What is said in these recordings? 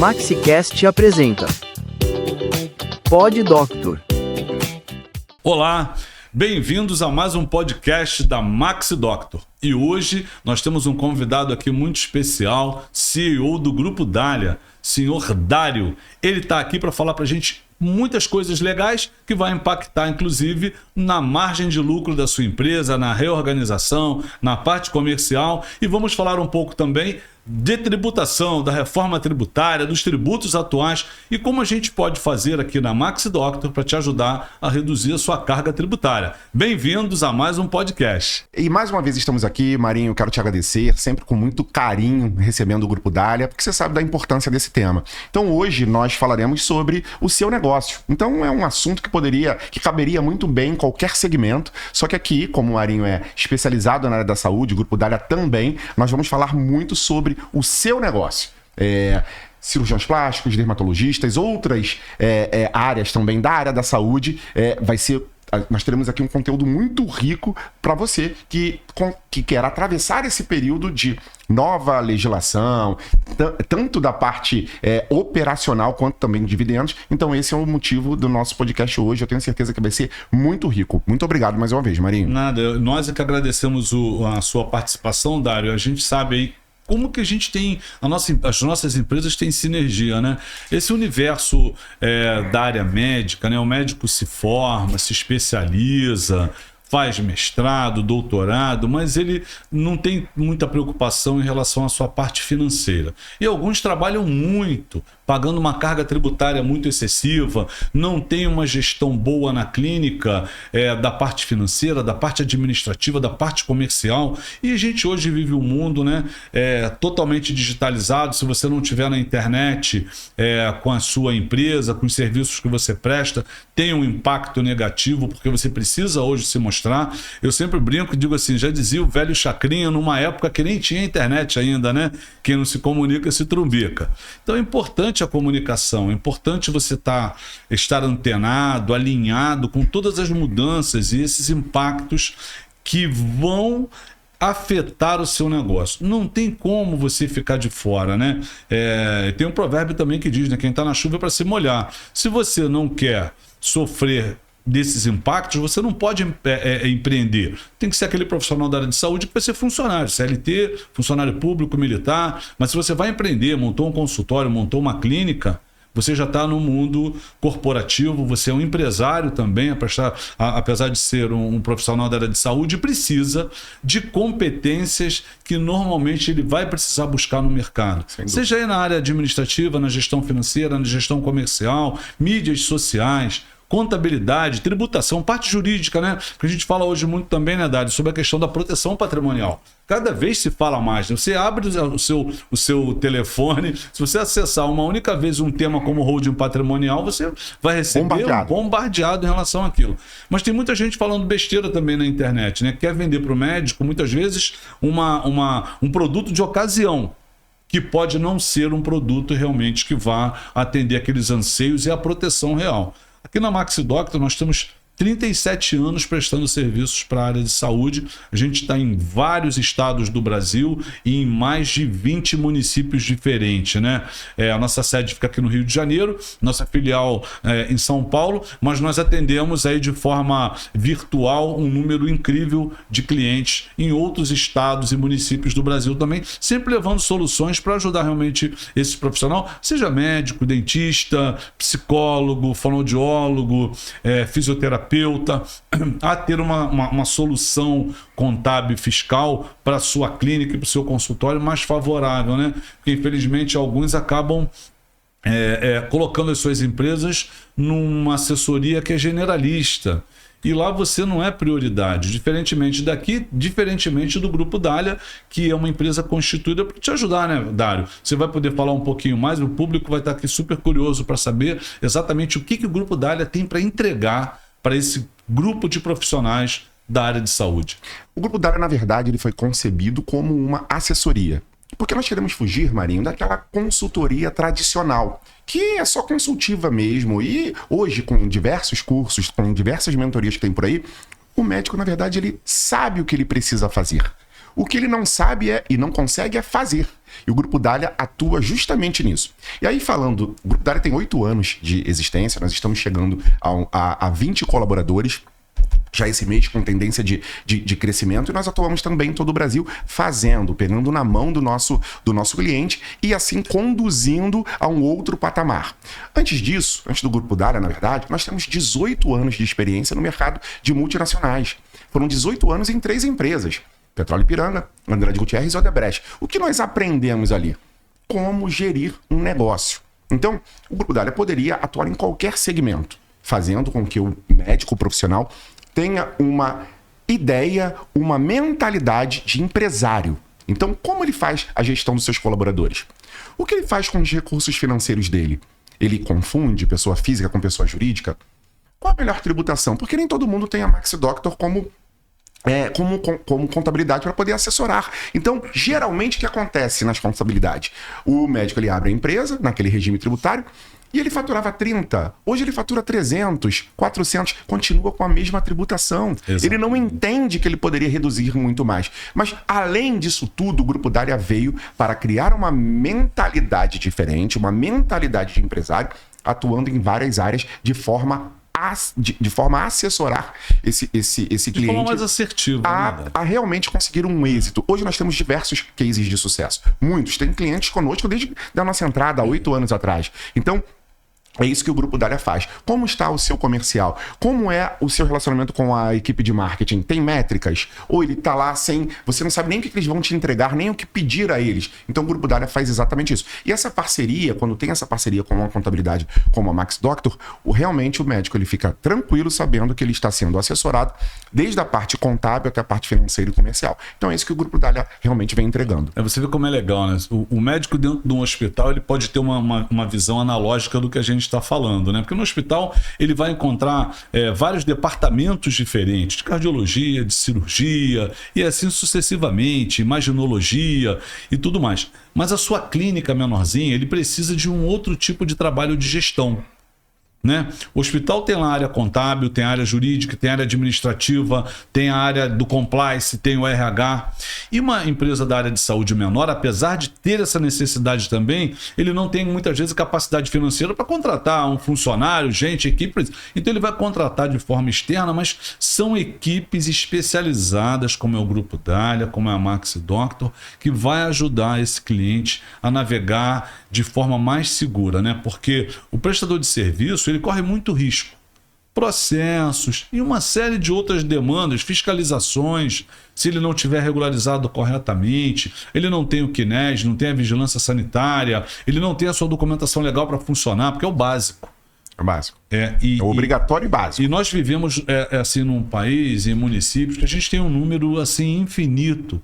MaxiCast apresenta Pod Doctor. Olá, bem-vindos a mais um podcast da Maxi Doctor. E hoje nós temos um convidado aqui muito especial, CEO do Grupo Dália, senhor Dário. Ele está aqui para falar para a gente muitas coisas legais que vai impactar, inclusive, na margem de lucro da sua empresa, na reorganização, na parte comercial. E vamos falar um pouco também de tributação, da reforma tributária, dos tributos atuais e como a gente pode fazer aqui na Maxi Doctor para te ajudar a reduzir a sua carga tributária. Bem-vindos a mais um podcast. E mais uma vez estamos aqui, Marinho, quero te agradecer, sempre com muito carinho recebendo o Grupo Dália, porque você sabe da importância desse tema. Então hoje nós falaremos sobre o seu negócio. Então é um assunto que caberia muito bem em qualquer segmento, só que aqui, como o Marinho é especializado na área da saúde, o Grupo Dália também, nós vamos falar muito sobre o seu negócio. Cirurgiões plásticos, dermatologistas, outras áreas também da área da saúde, nós teremos aqui um conteúdo muito rico para você que quer atravessar esse período de nova legislação, tanto da parte operacional quanto também de dividendos. Então esse é o motivo do nosso podcast hoje. Eu tenho certeza que vai ser muito rico. Muito obrigado mais uma vez, Marinho. Nada, nós é que agradecemos a sua participação, Dário. A gente sabe aí como que a gente tem, as nossas empresas têm sinergia, né? Esse universo da área médica, né? O médico se forma, se especializa, faz mestrado, doutorado, mas ele não tem muita preocupação em relação à sua parte financeira. E alguns trabalham muito, pagando uma carga tributária muito excessiva, não tem uma gestão boa na clínica, da parte financeira, da parte administrativa, da parte comercial. E a gente hoje vive um mundo, né, totalmente digitalizado. Se você não tiver na internet com a sua empresa, com os serviços que você presta, tem um impacto negativo, porque você precisa hoje se mostrar. Eu sempre brinco e digo assim, já dizia o velho Chacrinha, numa época que nem tinha internet ainda, né? Quem não se comunica se trumbica. Então é importante a comunicação, é importante você estar antenado, alinhado com todas as mudanças e esses impactos que vão afetar o seu negócio. Não tem como você ficar de fora, né? Tem um provérbio também que diz, né? Quem está na chuva é para se molhar. Se você não quer sofrer desses impactos, você não pode empreender. Tem que ser aquele profissional da área de saúde que vai ser funcionário, CLT, funcionário público, militar. Mas se você vai empreender, montou um consultório, montou uma clínica, você já está no mundo corporativo, você é um empresário também, apesar de ser um profissional da área de saúde, precisa de competências que normalmente ele vai precisar buscar no mercado. Seja aí na área administrativa, na gestão financeira, na gestão comercial, mídias sociais, contabilidade, tributação, parte jurídica, né? Que a gente fala hoje muito também, né, Dário, sobre a questão da proteção patrimonial. Cada vez se fala mais, né? Você abre o seu telefone, se você acessar uma única vez um tema como holding patrimonial, você vai receber bombardeado em relação àquilo. Mas tem muita gente falando besteira também na internet, né? Quer vender para o médico, muitas vezes, um produto de ocasião, que pode não ser um produto realmente que vá atender aqueles anseios e a proteção real. Aqui na Maxi Doctor nós temos 37 anos prestando serviços para a área de saúde. A gente está em vários estados do Brasil e em mais de 20 municípios diferentes, né? A nossa sede fica aqui no Rio de Janeiro, nossa filial em São Paulo, mas nós atendemos aí de forma virtual um número incrível de clientes em outros estados e municípios do Brasil também, sempre levando soluções para ajudar realmente esse profissional, seja médico, dentista, psicólogo, fonoaudiólogo, fisioterapeuta, a ter uma solução contábil e fiscal para a sua clínica e para o seu consultório mais favorável, né? Porque infelizmente alguns acabam colocando as suas empresas numa assessoria que é generalista. E lá você não é prioridade, diferentemente daqui, diferentemente do Grupo Dália, que é uma empresa constituída para te ajudar, né, Dário? Você vai poder falar um pouquinho mais, o público vai estar aqui super curioso para saber exatamente o que o Grupo Dália tem para entregar para esse grupo de profissionais da área de saúde. O Grupo Dália, na verdade, ele foi concebido como uma assessoria. Porque nós queremos fugir, Marinho, daquela consultoria tradicional, que é só consultiva mesmo. E hoje, com diversos cursos, com diversas mentorias que tem por aí, o médico, na verdade, ele sabe o que ele precisa fazer. O que ele não sabe e não consegue é fazer. E o Grupo Dália atua justamente nisso. E aí falando, o Grupo Dália tem 8 anos de existência, nós estamos chegando a 20 colaboradores, já esse mês com tendência de crescimento, e nós atuamos também em todo o Brasil pegando na mão do nosso cliente e assim conduzindo a um outro patamar. Antes disso, antes do Grupo Dália, na verdade, nós temos 18 anos de experiência no mercado de multinacionais. Foram 18 anos em 3 empresas: Petróleo Ipiranga, Andrade Gutierrez e Odebrecht. O que nós aprendemos ali? Como gerir um negócio. Então, o Grupo Dália poderia atuar em qualquer segmento, fazendo com que o médico profissional tenha uma ideia, uma mentalidade de empresário. Então, como ele faz a gestão dos seus colaboradores? O que ele faz com os recursos financeiros dele? Ele confunde pessoa física com pessoa jurídica? Qual a melhor tributação? Porque nem todo mundo tem a Max Doctor como contabilidade para poder assessorar. Então, geralmente, o que acontece nas contabilidades? O médico ele abre a empresa naquele regime tributário e ele faturava 30. Hoje ele fatura 300, 400, continua com a mesma tributação. Exato. Ele não entende que ele poderia reduzir muito mais. Mas, além disso tudo, o Grupo Dália veio para criar uma mentalidade diferente, uma mentalidade de empresário, atuando em várias áreas de forma a assessorar esse cliente. De forma mais assertiva. A realmente conseguir um êxito. Hoje nós temos diversos cases de sucesso. Muitos. Tem clientes conosco desde a nossa entrada, há 8 anos atrás. Então, é isso que o Grupo Dália faz. Como está o seu comercial? Como é o seu relacionamento com a equipe de marketing? Tem métricas? Ou ele está lá sem... Você não sabe nem o que eles vão te entregar, nem o que pedir a eles. Então o Grupo Dália faz exatamente isso. E essa parceria, quando tem essa parceria com uma contabilidade como a Max Doctor, realmente o médico ele fica tranquilo sabendo que ele está sendo assessorado desde a parte contábil até a parte financeira e comercial. Então é isso que o Grupo Dália realmente vem entregando. Você vê como é legal, né? O médico dentro de um hospital ele pode ter uma visão analógica do que a gente está falando, né? Porque no hospital ele vai encontrar vários departamentos diferentes, de cardiologia, de cirurgia e assim sucessivamente, imaginologia e tudo mais. Mas a sua clínica menorzinha, ele precisa de um outro tipo de trabalho de gestão, né? O hospital tem lá a área contábil, tem a área jurídica, tem a área administrativa, tem a área do compliance, tem o RH. E uma empresa da área de saúde menor, apesar de ter essa necessidade também, ele não tem muitas vezes capacidade financeira para contratar um funcionário, equipe. Então ele vai contratar de forma externa, mas são equipes especializadas, como é o Grupo Dália, como é a Max Doctor, que vai ajudar esse cliente a navegar de forma mais segura, né? Porque o prestador de serviço ele corre muito risco. Processos e uma série de outras demandas, fiscalizações, se ele não tiver regularizado corretamente, ele não tem o CNES, não tem a vigilância sanitária, ele não tem a sua documentação legal para funcionar, porque é o básico. É básico. É obrigatório e básico. E nós vivemos assim num país, em municípios, que a gente tem um número assim infinito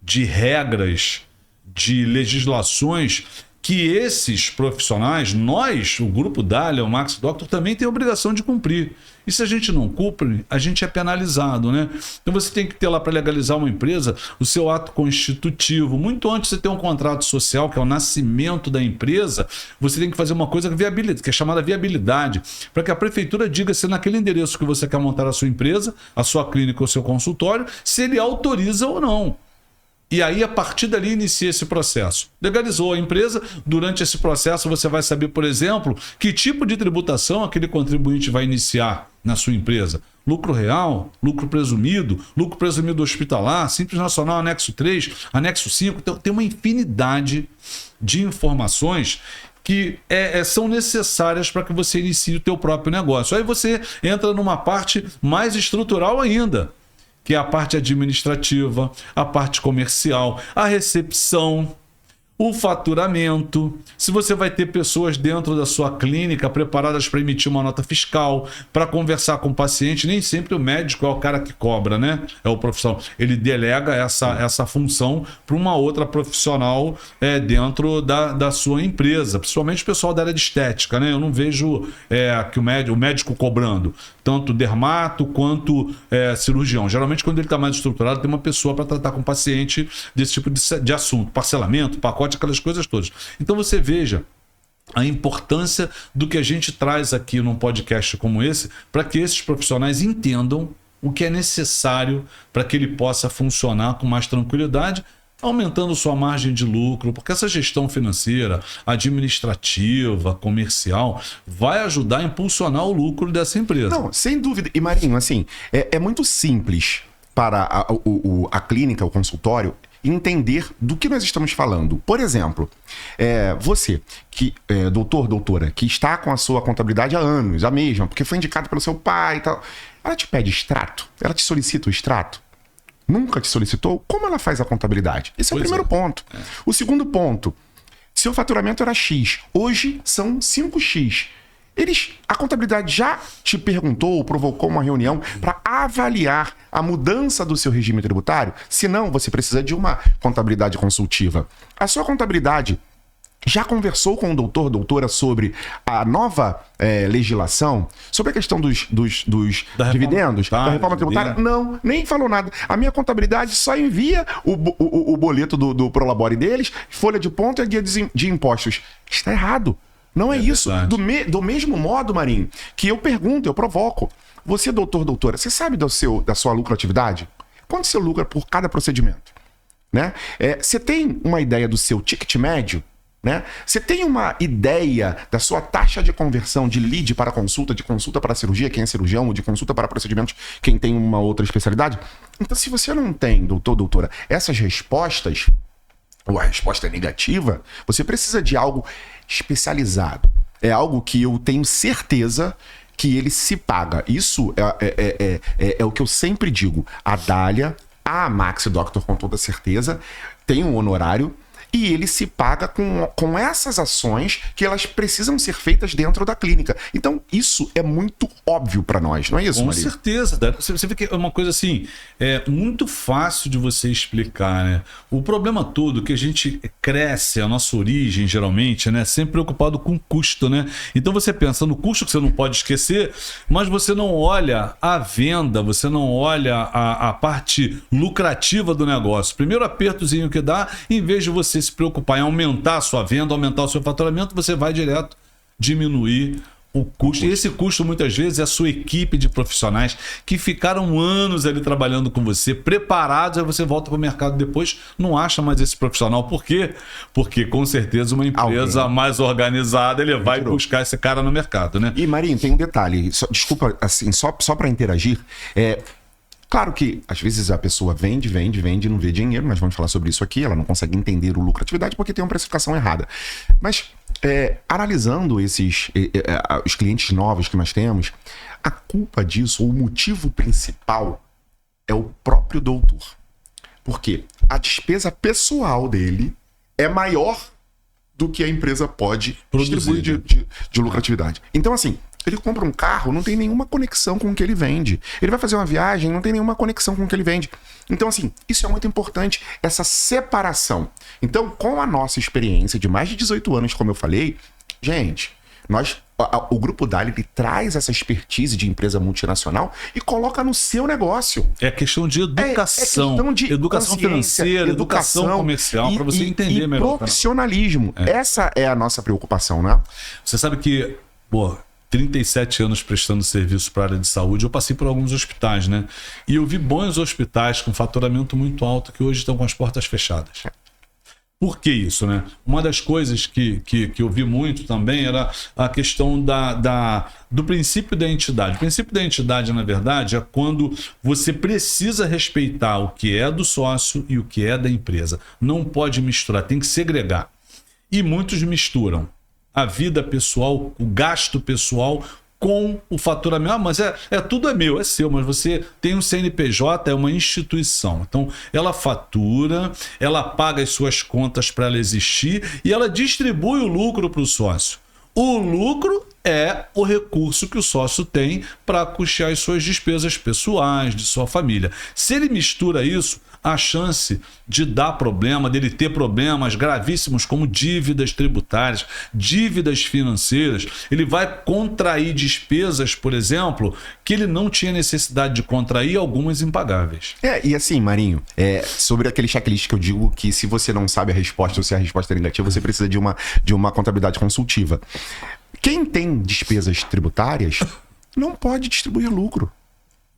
de regras, de legislações que esses profissionais, nós, o Grupo Dália, o Max Doctor, também tem a obrigação de cumprir. E se a gente não cumpre, a gente é penalizado, né? Então você tem que ter lá para legalizar uma empresa o seu ato constitutivo. Muito antes de você ter um contrato social, que é o nascimento da empresa, você tem que fazer uma coisa que é chamada viabilidade, para que a prefeitura diga se naquele endereço que você quer montar a sua empresa, a sua clínica ou seu consultório, se ele autoriza ou não. E aí, a partir dali, inicia esse processo. Legalizou a empresa, durante esse processo você vai saber, por exemplo, que tipo de tributação aquele contribuinte vai iniciar na sua empresa. Lucro real, lucro presumido hospitalar, Simples Nacional, anexo 3, anexo 5. Então, tem uma infinidade de informações que são necessárias para que você inicie o teu próprio negócio. Aí você entra numa parte mais estrutural ainda, que é a parte administrativa, a parte comercial, a recepção, o faturamento, se você vai ter pessoas dentro da sua clínica preparadas para emitir uma nota fiscal, para conversar com o paciente. Nem sempre o médico é o cara que cobra, né? É o profissional. Ele delega essa função para uma outra profissional dentro da sua empresa, principalmente o pessoal da área de estética, né? Eu não vejo que o médico cobrando, tanto dermato quanto cirurgião. Geralmente, quando ele está mais estruturado, tem uma pessoa para tratar com o paciente desse tipo de assunto, parcelamento, pacote, aquelas coisas todas. Então você veja a importância do que a gente traz aqui num podcast como esse, para que esses profissionais entendam o que é necessário para que ele possa funcionar com mais tranquilidade, aumentando sua margem de lucro, porque essa gestão financeira, administrativa, comercial, vai ajudar a impulsionar o lucro dessa empresa. Não, sem dúvida. E Marinho, assim, é muito simples para a clínica, o consultório, entender do que nós estamos falando. Por exemplo, você, que doutora, que está com a sua contabilidade há anos, a mesma, porque foi indicado pelo seu pai e tal, ela te pede extrato? Ela te solicita o extrato? Nunca te solicitou? Como ela faz a contabilidade? Esse é o primeiro ponto. O segundo ponto, seu faturamento era X, hoje são 5X. A contabilidade já te perguntou ou provocou uma reunião para avaliar a mudança do seu regime tributário? Se não, você precisa de uma contabilidade consultiva. A sua contabilidade já conversou com o doutora sobre a nova legislação, sobre a questão dos dividendos, da reforma tributária? Não, nem falou nada. A minha contabilidade só envia o boleto do Prolabore deles, folha de ponto e a guia de impostos. Está errado. Não é isso. Do mesmo modo, Marinho, que eu pergunto, eu provoco. Você, doutora, você sabe da sua lucratividade? Quanto você lucra por cada procedimento? Né? Você tem uma ideia do seu ticket médio? Né? Você tem uma ideia da sua taxa de conversão de lead para consulta, de consulta para cirurgia, quem é cirurgião, ou de consulta para procedimentos, quem tem uma outra especialidade? Então, se você não tem, doutora, essas respostas, ou a resposta é negativa, você precisa de algo especializado. É algo que eu tenho certeza que ele se paga. Isso é o que eu sempre digo. A Dália, a Maxi Doctor, com toda certeza, tem um honorário e ele se paga com essas ações que elas precisam ser feitas dentro da clínica. Então, isso é muito óbvio para nós, não é isso, Maria? Com certeza. Você vê que é uma coisa assim, muito fácil de você explicar, né? O problema todo é que a gente cresce, a nossa origem, geralmente, né? Sempre preocupado com o custo, né? Então, você pensa no custo que você não pode esquecer, mas você não olha a venda, você não olha a parte lucrativa do negócio. Primeiro apertozinho que dá, em vez de você se preocupar em aumentar a sua venda, aumentar o seu faturamento, você vai direto diminuir o custo. E esse custo, muitas vezes, é a sua equipe de profissionais que ficaram anos ali trabalhando com você, preparados, aí você volta para o mercado depois, não acha mais esse profissional. Por quê? Porque, com certeza, uma empresa mais organizada, ele vai buscar esse cara no mercado, né? E, Marinho, tem um detalhe. Desculpa, assim, só para interagir. Claro que, às vezes, a pessoa vende e não vê dinheiro, nós vamos falar sobre isso aqui, ela não consegue entender o lucratividade porque tem uma precificação errada. Mas, analisando os clientes novos que nós temos, a culpa disso, ou o motivo principal, é o próprio doutor. Porque a despesa pessoal dele é maior do que a empresa pode distribuir de lucratividade. Então, assim, ele compra um carro, não tem nenhuma conexão com o que ele vende. Ele vai fazer uma viagem, não tem nenhuma conexão com o que ele vende. Então, assim, isso é muito importante, essa separação. Então, com a nossa experiência de mais de 18 anos, como eu falei, gente, o Grupo Dália, ele traz essa expertise de empresa multinacional e coloca no seu negócio. É questão de educação. Questão de educação financeira, educação comercial, para você entender melhor. Profissionalismo. Essa é a nossa preocupação, né? Você sabe que, 37 anos prestando serviço para a área de saúde, eu passei por alguns hospitais, né? E eu vi bons hospitais com faturamento muito alto que hoje estão com as portas fechadas. Por que isso, né? Uma das coisas que eu vi muito também era a questão do princípio da entidade. O princípio da entidade, na verdade, é quando você precisa respeitar o que é do sócio e o que é da empresa. Não pode misturar, tem que segregar. E muitos misturam a vida pessoal, o gasto pessoal com o faturamento. Mas tudo é meu, é seu, mas você tem um CNPJ, é uma instituição. Então, ela fatura, ela paga as suas contas para ela existir e ela distribui o lucro para o sócio. O lucro é o recurso que o sócio tem para custear as suas despesas pessoais, de sua família. Se ele mistura isso, a chance de dar problema, dele ter problemas gravíssimos como dívidas tributárias, dívidas financeiras, ele vai contrair despesas, por exemplo, que ele não tinha necessidade de contrair, algumas impagáveis. E assim, Marinho, sobre aquele checklist que eu digo que se você não sabe a resposta ou se a resposta é negativa, você precisa de uma contabilidade consultiva. Quem tem despesas tributárias não pode distribuir lucro.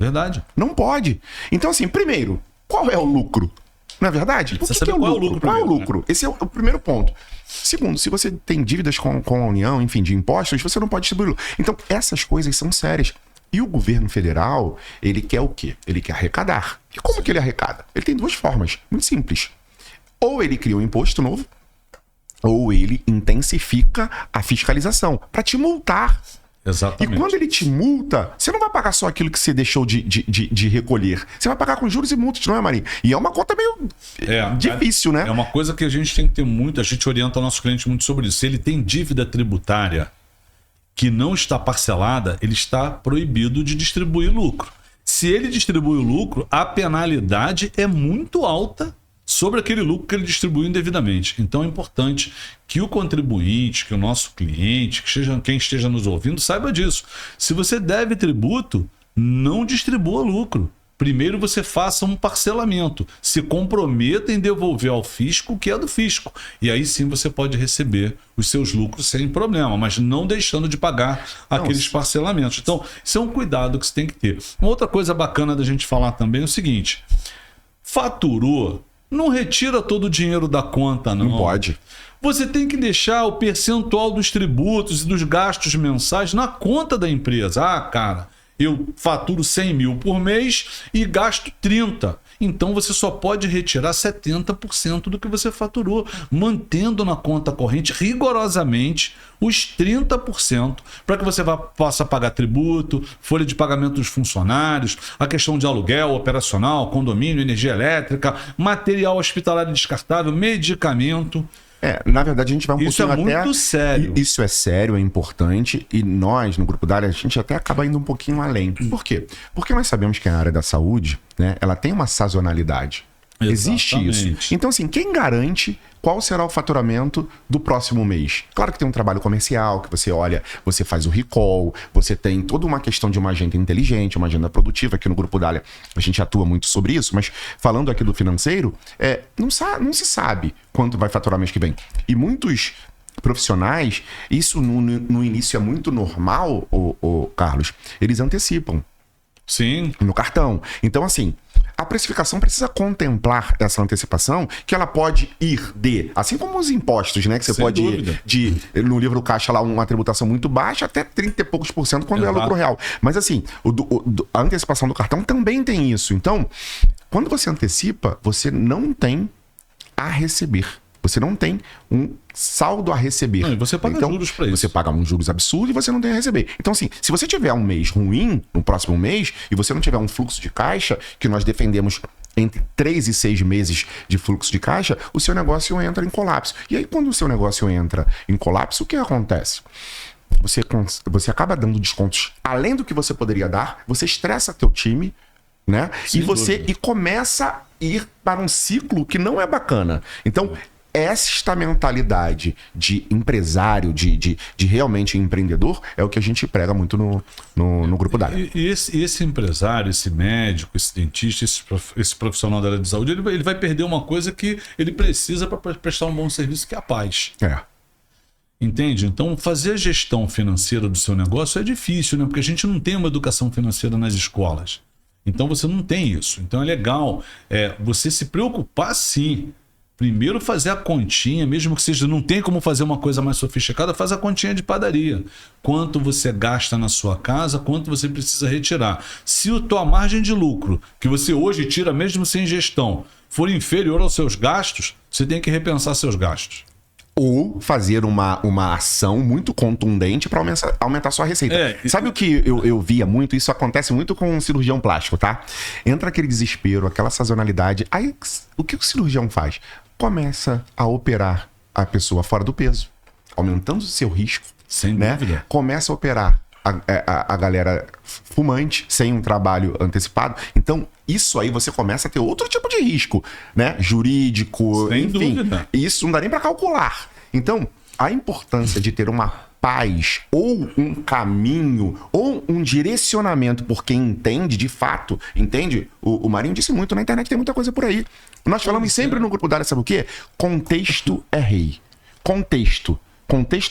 Verdade. Não pode. Então, assim, primeiro, qual é o lucro? Não é verdade? Por que é o lucro? Qual é o lucro? Esse é o primeiro ponto. Segundo, se você tem dívidas com a União, enfim, de impostos, você não pode distribuir. Então, essas coisas são sérias. E o governo federal, ele quer o quê? Ele quer arrecadar. E como que ele arrecada? Ele tem duas formas, muito simples. Ou ele cria um imposto novo, ou ele intensifica a fiscalização para te multar. Exatamente. E quando ele te multa, você não vai pagar só aquilo que você deixou de recolher. Você vai pagar com juros e multas, não é, Marinho? E é uma conta meio difícil, né? É uma coisa que a gente tem que ter muito, a gente orienta o nosso cliente muito sobre isso. Se ele tem dívida tributária que não está parcelada, ele está proibido de distribuir lucro. Se ele distribui o lucro, a penalidade é muito alta sobre aquele lucro que ele distribuiu indevidamente. Então é importante que o contribuinte, que o nosso cliente, quem esteja nos ouvindo, saiba disso. Se você deve tributo, não distribua lucro. Primeiro você faça um parcelamento, se comprometa em devolver ao fisco o que é do fisco. E aí sim você pode receber os seus lucros sem problema, mas não deixando de pagar aqueles parcelamentos. Então, isso é um cuidado que você tem que ter. Uma outra coisa bacana da gente falar também é o seguinte: faturou, não retira todo o dinheiro da conta, não. Não pode. Você tem que deixar o percentual dos tributos e dos gastos mensais na conta da empresa. Ah, cara, eu faturo 100 mil por mês e gasto 30. Então você só pode retirar 70% do que você faturou, mantendo na conta corrente rigorosamente os 30%, para que você possa pagar tributo, folha de pagamento dos funcionários, a questão de aluguel operacional, condomínio, energia elétrica, material hospitalar descartável, medicamento. Na verdade, a gente vai um pouquinho até... Isso é muito sério. Isso é sério, é importante. E nós, no Grupo Dália, a gente até acaba indo um pouquinho além. Por quê? Porque nós sabemos que a área da saúde, né, ela tem uma sazonalidade. Existe isso. Então, assim, quem garante qual será o faturamento do próximo mês? Claro que tem um trabalho comercial, que você olha, você faz o recall, você tem toda uma questão de uma agenda inteligente, uma agenda produtiva. Aqui no Grupo Dália a gente atua muito sobre isso, mas falando aqui do financeiro, não se sabe quanto vai faturar mês que vem. E muitos profissionais, isso no início é muito normal, Carlos, eles antecipam. Sim. No cartão. Então, assim, a precificação precisa contemplar essa antecipação, que ela pode ir assim como os impostos, né? Que você pode ir no livro caixa lá, uma tributação muito baixa, até 30 e poucos % quando é lucro real. Mas assim, a antecipação do cartão também tem isso. Então, quando você antecipa, você não tem a receber. Você não tem um saldo a receber. Não, e você paga juros para isso. Você paga uns juros absurdos e você não tem a receber. Então, assim, se você tiver um mês ruim no próximo mês e você não tiver um fluxo de caixa, que nós defendemos entre 3 e 6 meses de fluxo de caixa, o seu negócio entra em colapso. E aí, quando o seu negócio entra em colapso, o que acontece? Você acaba dando descontos além do que você poderia dar, você estressa teu time, né? E começa a ir para um ciclo que não é bacana. Então, esta mentalidade de empresário, de realmente empreendedor, é o que a gente prega muito no Grupo Dália. E esse empresário, esse médico, esse dentista, esse profissional da área de saúde, ele vai perder uma coisa que ele precisa para prestar um bom serviço, que é a paz. Entende? Então, fazer a gestão financeira do seu negócio é difícil, né? Porque a gente não tem uma educação financeira nas escolas. Então, você não tem isso. Então, é legal você se preocupar, sim. Primeiro fazer a continha, mesmo que seja, não tem como fazer uma coisa mais sofisticada, faz a continha de padaria. Quanto você gasta na sua casa, quanto você precisa retirar. Se a tua margem de lucro, que você hoje tira mesmo sem gestão, for inferior aos seus gastos, você tem que repensar seus gastos. Ou fazer uma ação muito contundente para aumentar sua receita. Sabe o que eu via muito? Isso acontece muito com um cirurgião plástico, tá? Entra aquele desespero, aquela sazonalidade. Aí, o que o cirurgião faz? Começa a operar a pessoa fora do peso, aumentando o seu risco. Sem dúvida. Começa a operar a galera fumante, sem um trabalho antecipado. Então, isso aí você começa a ter outro tipo de risco, né? Jurídico, sem dúvida. Isso não dá nem para calcular. Então, a importância de ter uma paz, ou um caminho, ou um direcionamento por quem entende, de fato, entende? O Marinho disse muito, na internet tem muita coisa por aí. Nós falamos sempre no Grupo Dália, sabe o quê? Contexto é rei. Contexto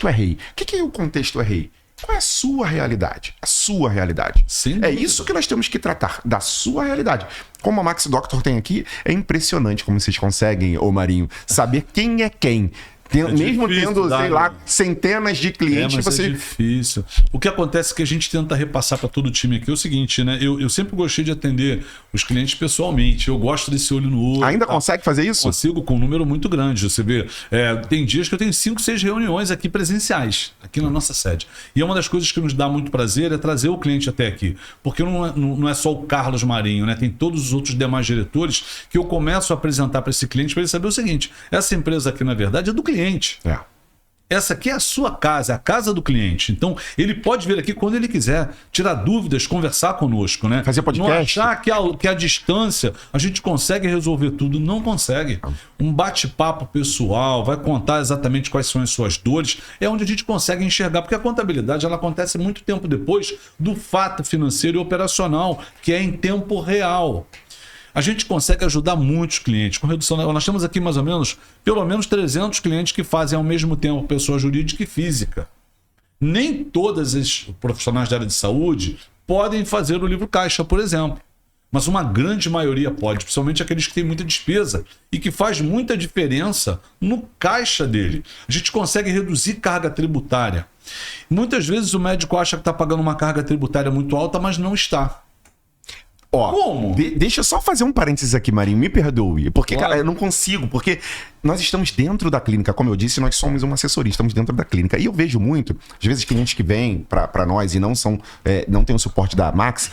é rei. O que o contexto é rei? qual é a sua realidade? A sua realidade. Sem É dúvida. isso que nós temos que tratar, da sua realidade. Como a Max Doctor tem aqui, é impressionante como vocês conseguem, ô Marinho, saber quem é quem. Mesmo difícil, tendo, sei Dário. lá, centenas de clientes, Mas você... é difícil. O que acontece é que a gente tenta repassar para todo o time aqui é o seguinte, né? Eu sempre gostei de atender os clientes pessoalmente. Eu gosto desse olho no olho. Ainda consegue fazer isso? Consigo com um número muito grande. Você vê, tem dias que eu tenho 5, 6 reuniões aqui presenciais, aqui na nossa sede. E é uma das coisas que nos dá muito prazer é trazer o cliente até aqui. Porque não é só o Carlos Marinho, né? Tem todos os outros demais diretores que eu começo a apresentar para esse cliente para ele saber o seguinte: essa empresa aqui, na verdade, é do cliente. É. Essa aqui é a sua casa, é a casa do cliente. Então, ele pode vir aqui quando ele quiser, tirar dúvidas, conversar conosco, né? Fazer podcast. Não achar que a distância a gente consegue resolver tudo. Não consegue. Um bate-papo pessoal, vai contar exatamente quais são as suas dores, é onde a gente consegue enxergar, porque a contabilidade ela acontece muito tempo depois do fato financeiro e operacional, que é em tempo real. A gente consegue ajudar muitos clientes com redução. Nós temos aqui mais ou menos, pelo menos 300 clientes que fazem ao mesmo tempo pessoa jurídica e física. Nem todos os profissionais da área de saúde podem fazer o livro caixa, por exemplo. Mas uma grande maioria pode, principalmente aqueles que têm muita despesa e que faz muita diferença no caixa dele. A gente consegue reduzir carga tributária. Muitas vezes o médico acha que está pagando uma carga tributária muito alta, mas não está. Ó, Como? Deixa eu só fazer um parênteses aqui, Marinho, me perdoe. Porque, Claro. cara, eu não consigo, porque nós estamos dentro da clínica. Como eu disse, nós somos uma assessoria, estamos dentro da clínica. E eu vejo muito, às vezes, clientes que vêm pra nós e não têm o suporte da Max.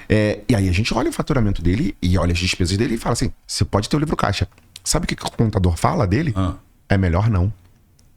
E aí a gente olha o faturamento dele e olha as despesas dele e fala assim: você pode ter o livro caixa. Sabe o que o contador fala dele? É melhor não.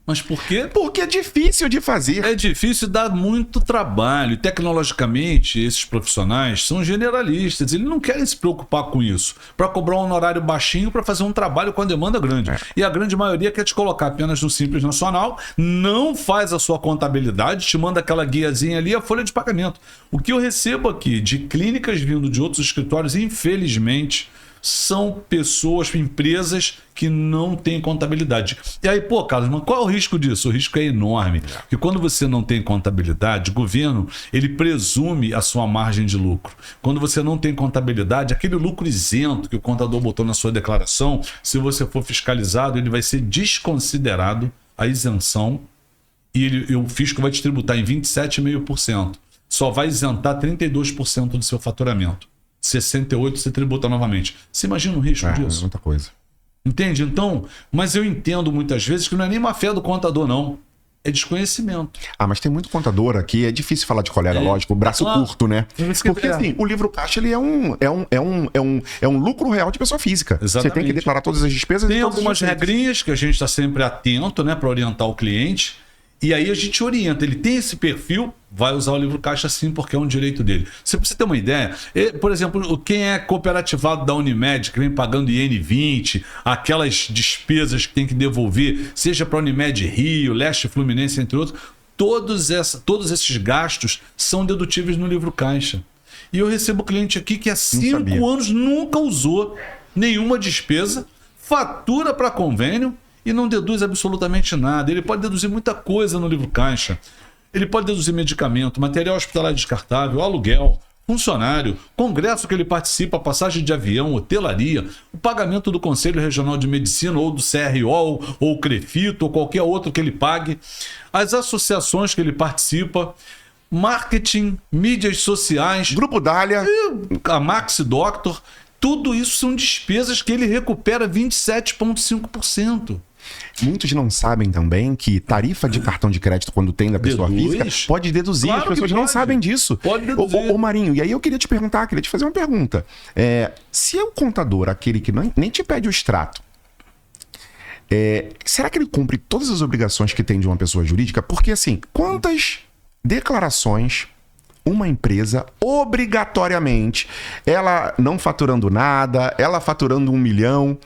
Mas por quê? Porque é difícil de fazer. É difícil, dá muito trabalho. E tecnologicamente, esses profissionais são generalistas. Eles não querem se preocupar com isso. Para cobrar um honorário baixinho para fazer um trabalho com a demanda grande. E a grande maioria quer te colocar apenas no Simples Nacional, não faz a sua contabilidade, te manda aquela guiazinha ali, a folha de pagamento. O que eu recebo aqui de clínicas vindo de outros escritórios, infelizmente, são pessoas, empresas que não têm contabilidade. E aí, pô, Carlos, mas qual é o risco disso? O risco é enorme. Porque quando você não tem contabilidade, o governo, ele presume a sua margem de lucro. Quando você não tem contabilidade, aquele lucro isento que o contador botou na sua declaração, se você for fiscalizado, ele vai ser desconsiderado a isenção e o fisco vai te tributar em 27,5%. Só vai isentar 32% do seu faturamento. 68% você tributa novamente. Você imagina o risco É disso? muita coisa. Entende? Então, mas eu entendo muitas vezes que não é nem má fé do contador, não. É desconhecimento. Mas tem muito contador aqui, é difícil falar de colega, lógico, braço Claro. curto, né? Isso que Porque é. assim, o livro caixa ele é um lucro real de pessoa física. Você tem que Exatamente. declarar todas as despesas Tem e todos os algumas receitos. regrinhas que a gente está sempre atento, né, para orientar o cliente. E aí a gente orienta. Ele tem esse perfil, vai usar o livro caixa sim, porque é um direito dele. Se você ter uma ideia, por exemplo, quem é cooperativado da Unimed, que vem pagando IN20, aquelas despesas que tem que devolver, seja para a Unimed Rio, Leste Fluminense, entre outros, todos esses gastos são dedutíveis no livro caixa. E eu recebo cliente aqui que há 5 sabia. anos nunca usou nenhuma despesa, fatura para convênio e não deduz absolutamente nada. Ele pode deduzir muita coisa no livro caixa. Ele pode deduzir medicamento, material hospitalar descartável, aluguel, funcionário, congresso que ele participa, passagem de avião, hotelaria, o pagamento do Conselho Regional de Medicina ou do CRO ou CREFITO ou qualquer outro que ele pague, as associações que ele participa, marketing, mídias sociais, Grupo Dália. a Max Doctor, tudo isso são despesas que ele recupera 27,5%. Muitos não sabem também que tarifa de cartão de crédito, quando tem da pessoa Deduz? física, pode deduzir. Claro As pessoas que não pode. sabem disso. Pode deduzir. Ô, Marinho, e aí eu queria te perguntar, queria te fazer uma pergunta. Se é o contador, aquele que nem te pede o extrato, será que ele cumpre todas as obrigações que tem de uma pessoa jurídica? Porque, assim, quantas declarações uma empresa, obrigatoriamente, ela não faturando nada, ela faturando 1 milhão,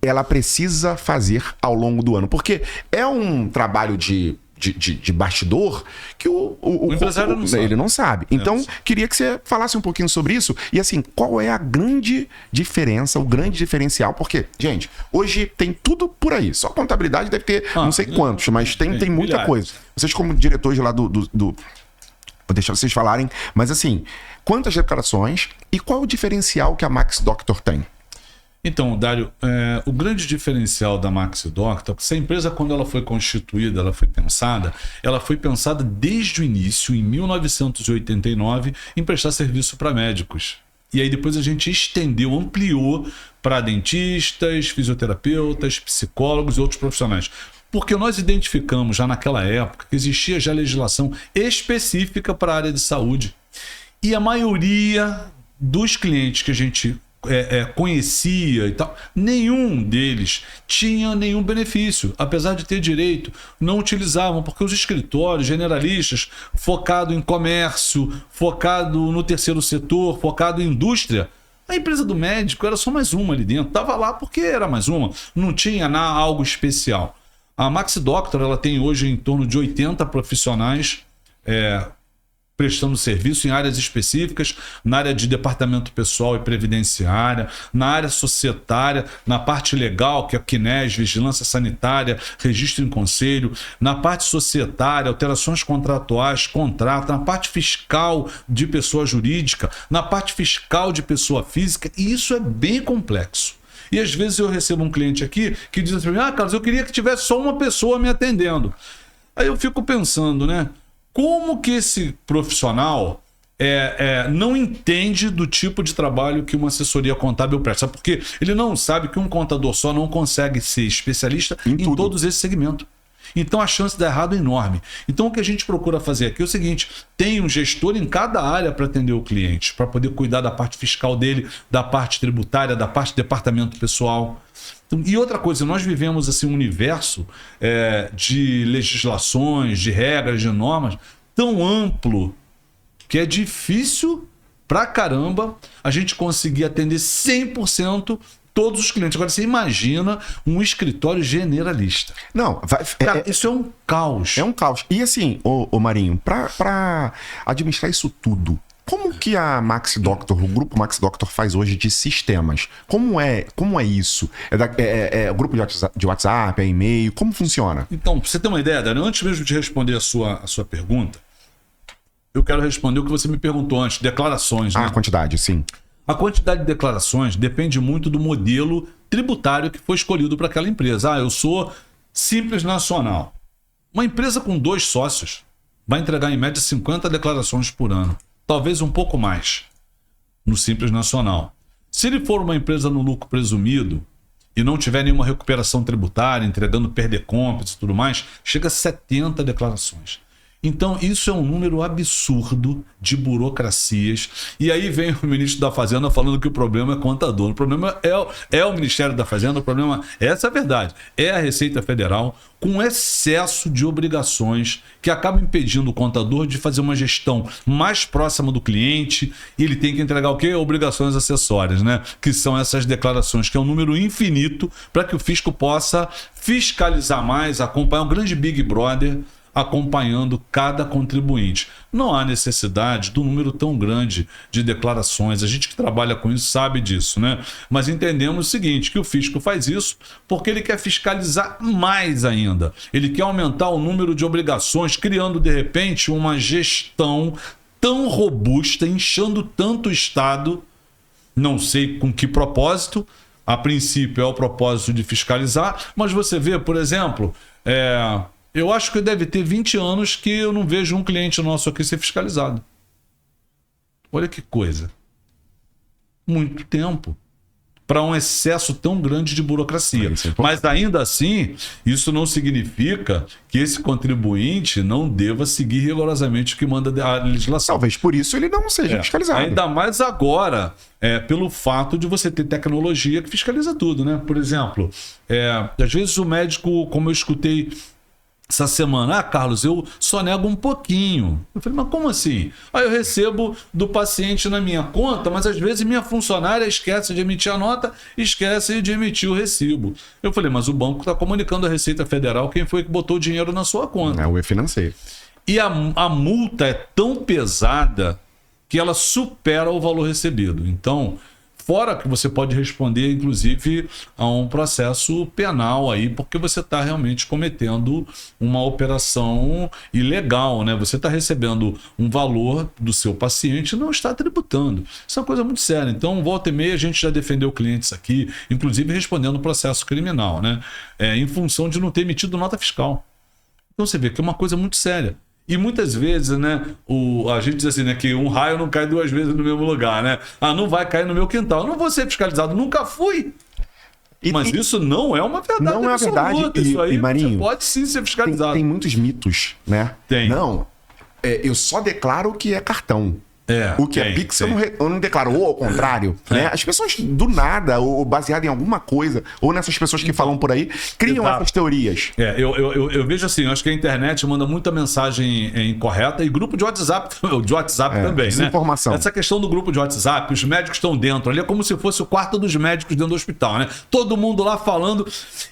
ela precisa fazer ao longo do ano? Porque é um trabalho de de bastidor que o empresário não sabe. Ele não sabe. Então, queria que você falasse um pouquinho sobre isso. E assim, qual é a grande diferença, o grande diferencial? Porque, gente, hoje tem tudo por aí. Só contabilidade deve ter não sei quantos, mas tem muita milhares. coisa. Vocês, como diretores lá vou deixar vocês falarem, mas assim, quantas declarações e qual o diferencial que a Max Doctor tem? Então, Dário, o grande diferencial da Max Doctor, essa empresa, quando ela foi constituída, ela foi pensada desde o início, em 1989, em prestar serviço para médicos. E aí depois a gente estendeu, ampliou para dentistas, fisioterapeutas, psicólogos e outros profissionais. Porque nós identificamos já naquela época que existia já legislação específica para a área de saúde. E a maioria dos clientes que a gente conhecia e tal, nenhum deles tinha nenhum benefício, apesar de ter direito, não utilizavam, porque os escritórios generalistas, focado em comércio, focado no terceiro setor, focado em indústria, a empresa do médico era só mais uma ali dentro, estava lá porque era mais uma, não tinha algo especial. A Max Doctor, ela tem hoje em torno de 80 profissionais prestando serviço em áreas específicas, na área de departamento pessoal e previdenciária, na área societária, na parte legal, que é o CNES, vigilância sanitária, registro em conselho, na parte societária, alterações contratuais, contrato, na parte fiscal de pessoa jurídica, na parte fiscal de pessoa física, e isso é bem complexo. E às vezes eu recebo um cliente aqui que diz assim, Carlos, eu queria que tivesse só uma pessoa me atendendo. Aí eu fico pensando, né? Como que esse profissional não entende do tipo de trabalho que uma assessoria contábil presta? Porque ele não sabe que um contador só não consegue ser especialista em todos esses segmentos. Então a chance de dar errado é enorme. Então o que a gente procura fazer aqui é o seguinte, tem um gestor em cada área para atender o cliente, para poder cuidar da parte fiscal dele, da parte tributária, da parte de departamento pessoal. E outra coisa, nós vivemos assim, um universo de legislações, de regras, de normas tão amplo que é difícil pra caramba a gente conseguir atender 100% todos os clientes. Agora você imagina um escritório generalista. Não, cara, isso é um caos. É um caos. E assim, ô Marinho, pra administrar isso tudo, como que a Max Doctor, o grupo Max Doctor faz hoje de sistemas? Como é isso? É grupo de WhatsApp, é e-mail? Como funciona? Então, pra você ter uma ideia, Daniel, antes mesmo de responder a sua pergunta, eu quero responder o que você me perguntou antes, declarações. Né? A quantidade, sim. A quantidade de declarações depende muito do modelo tributário que foi escolhido para aquela empresa. Eu sou Simples Nacional. Uma empresa com 2 sócios vai entregar em média 50 declarações por ano. Talvez um pouco mais no Simples Nacional. Se ele for uma empresa no lucro presumido e não tiver nenhuma recuperação tributária, entregando perdecompras e tudo mais, chega a 70 declarações. Então, isso é um número absurdo de burocracias. E aí vem o ministro da Fazenda falando que o problema é contador. O problema é o Ministério da Fazenda, o problema, essa é a verdade, é a Receita Federal, com excesso de obrigações que acaba impedindo o contador de fazer uma gestão mais próxima do cliente. E ele tem que entregar o quê? Obrigações acessórias, né? Que são essas declarações, que é um número infinito para que o fisco possa fiscalizar mais, acompanhar um grande Big Brother acompanhando cada contribuinte. Não há necessidade do número tão grande de declarações. A gente que trabalha com isso sabe disso, né? Mas entendemos o seguinte, que o fisco faz isso porque ele quer fiscalizar mais ainda. Ele quer aumentar o número de obrigações, criando, de repente, uma gestão tão robusta, inchando tanto o Estado, não sei com que propósito. A princípio é o propósito de fiscalizar, mas você vê, por exemplo, eu acho que deve ter 20 anos que eu não vejo um cliente nosso aqui ser fiscalizado. Olha que coisa. Muito tempo. Para um excesso tão grande de burocracia. Mas ainda assim, isso não significa que esse contribuinte não deva seguir rigorosamente o que manda a legislação. Talvez por isso ele não seja fiscalizado. Ainda mais agora, pelo fato de você ter tecnologia que fiscaliza tudo, né? Por exemplo, às vezes o médico, como eu escutei essa semana, Carlos, eu só nego um pouquinho. Eu falei, mas como assim? Aí eu recebo do paciente na minha conta, mas às vezes minha funcionária esquece de emitir a nota, esquece de emitir o recibo. Eu falei, mas o banco está comunicando à Receita Federal quem foi que botou o dinheiro na sua conta. É o E-Financeiro. E a multa é tão pesada que ela supera o valor recebido. Então, fora que você pode responder, inclusive, a um processo penal aí, porque você está realmente cometendo uma operação ilegal, né? Você está recebendo um valor do seu paciente e não está tributando. Isso é uma coisa muito séria. Então, volta e meia, a gente já defendeu clientes aqui, inclusive respondendo processo criminal, né? Em função de não ter emitido nota fiscal. Então, você vê que é uma coisa muito séria. E muitas vezes, né, a gente diz assim, né, que um raio não cai duas vezes no mesmo lugar, né? Ah, não vai cair no meu quintal. Eu não vou ser fiscalizado, nunca fui. Mas isso não é uma verdade. Não é uma verdade. Isso aí, Marinho, você pode sim ser fiscalizado. Tem muitos mitos, né? Tem. Não, eu só declaro o que é cartão. O que é Pix, eu não declaro. Ou ao contrário, né? As pessoas do nada, ou baseado em alguma coisa, ou nessas pessoas que falam por aí, criam essas teorias. Eu vejo assim, eu acho que a internet manda muita mensagem incorreta e grupo de WhatsApp também, né? Informação. Essa questão do grupo de WhatsApp, os médicos estão dentro, ali é como se fosse o quarto dos médicos dentro do hospital, né? Todo mundo lá falando.